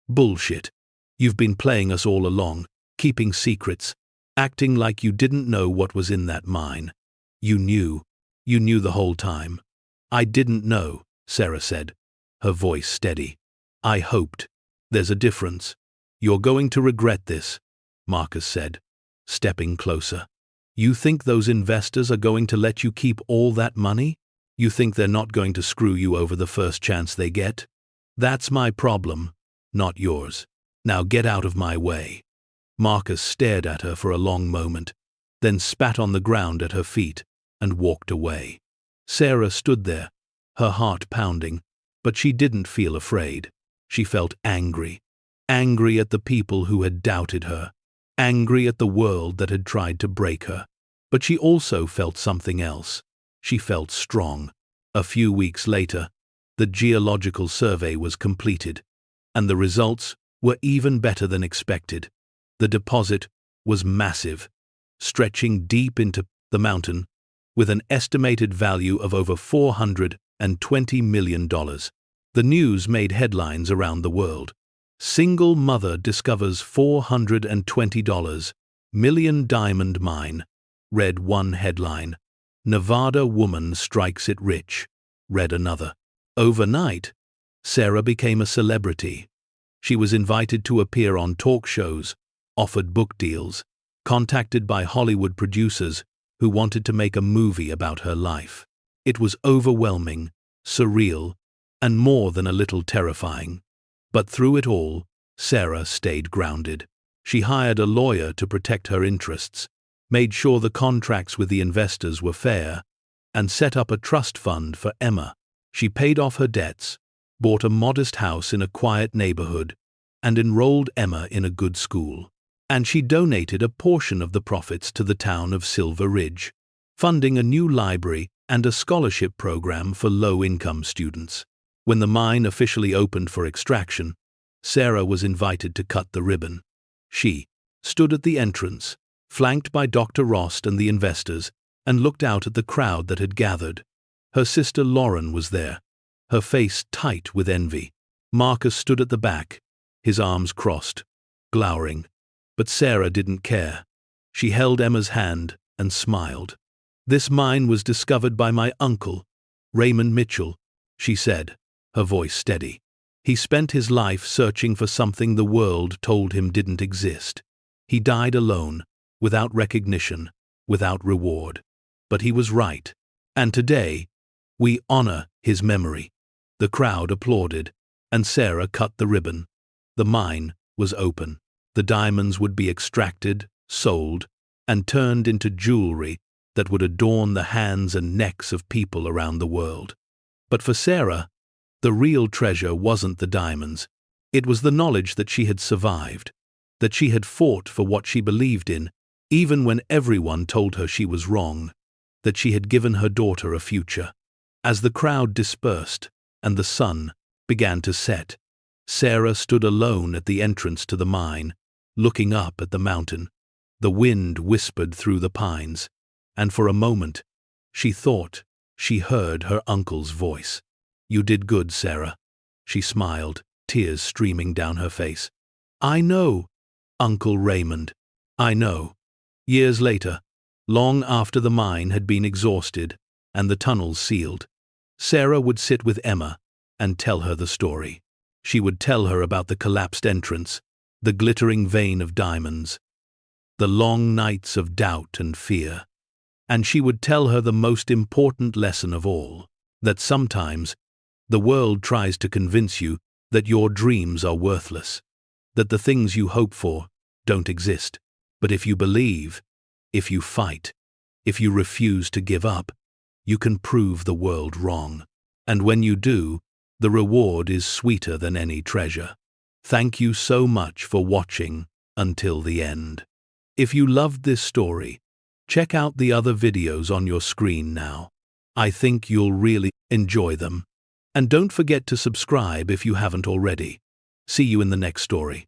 "Bullshit. You've been playing us all along, keeping secrets, acting like you didn't know what was in that mine. You knew the whole time." "I didn't know," Sarah said, her voice steady. "I hoped. There's a difference." "You're going to regret this," Marcus said, stepping closer. "You think those investors are going to let you keep all that money?" You think they're not going to screw you over the first chance they get? That's my problem, not yours. Now get out of my way." Marcus stared at her for a long moment, then spat on the ground at her feet and walked away. Sarah stood there, her heart pounding, but she didn't feel afraid. She felt angry. Angry at the people who had doubted her. Angry at the world that had tried to break her. But she also felt something else. She felt strong. A few weeks later, the geological survey was completed, and the results were even better than expected. The deposit was massive, stretching deep into the mountain, with an estimated value of over $420 million. The news made headlines around the world. Single mother discovers $420 million diamond mine, read one headline. Nevada woman strikes it rich, read another. Overnight, Sarah became a celebrity. She was invited to appear on talk shows, offered book deals, contacted by Hollywood producers who wanted to make a movie about her life. It was overwhelming, surreal, and more than a little terrifying. But through it all, Sarah stayed grounded. She hired a lawyer to protect her interests, made sure the contracts with the investors were fair, and set up a trust fund for Emma. She paid off her debts, bought a modest house in a quiet neighborhood, and enrolled Emma in a good school. And she donated a portion of the profits to the town of Silver Ridge, funding a new library and a scholarship program for low-income students. When the mine officially opened for extraction, Sarah was invited to cut the ribbon. She stood at the entrance, flanked by Dr. Rost and the investors, and looked out at the crowd that had gathered. Her sister Lauren was there, her face tight with envy. Marcus stood at the back, his arms crossed, glowering. But Sarah didn't care. She held Emma's hand and smiled. "This mine was discovered by my uncle, Raymond Mitchell," she said, her voice steady. "He spent his life searching for something the world told him didn't exist. He died alone, without recognition, without reward. But he was right. And today, we honor his memory." The crowd applauded, and Sarah cut the ribbon. The mine was open. The diamonds would be extracted, sold, and turned into jewelry that would adorn the hands and necks of people around the world. But for Sarah, the real treasure wasn't the diamonds. It was the knowledge that she had survived, that she had fought for what she believed in, even when everyone told her she was wrong, that she had given her daughter a future. As the crowd dispersed and the sun began to set, Sarah stood alone at the entrance to the mine, looking up at the mountain. The wind whispered through the pines, and for a moment, she thought she heard her uncle's voice. "You did good, Sarah," she smiled, tears streaming down her face. "I know, Uncle Raymond, I know." Years later, long after the mine had been exhausted and the tunnels sealed, Sarah would sit with Emma and tell her the story. She would tell her about the collapsed entrance, the glittering vein of diamonds, the long nights of doubt and fear. And she would tell her the most important lesson of all, that sometimes the world tries to convince you that your dreams are worthless, that the things you hope for don't exist. But if you believe, if you fight, if you refuse to give up, you can prove the world wrong. And when you do, the reward is sweeter than any treasure. Thank you so much for watching until the end. If you loved this story, check out the other videos on your screen now. I think you'll really enjoy them. And don't forget to subscribe if you haven't already. See you in the next story.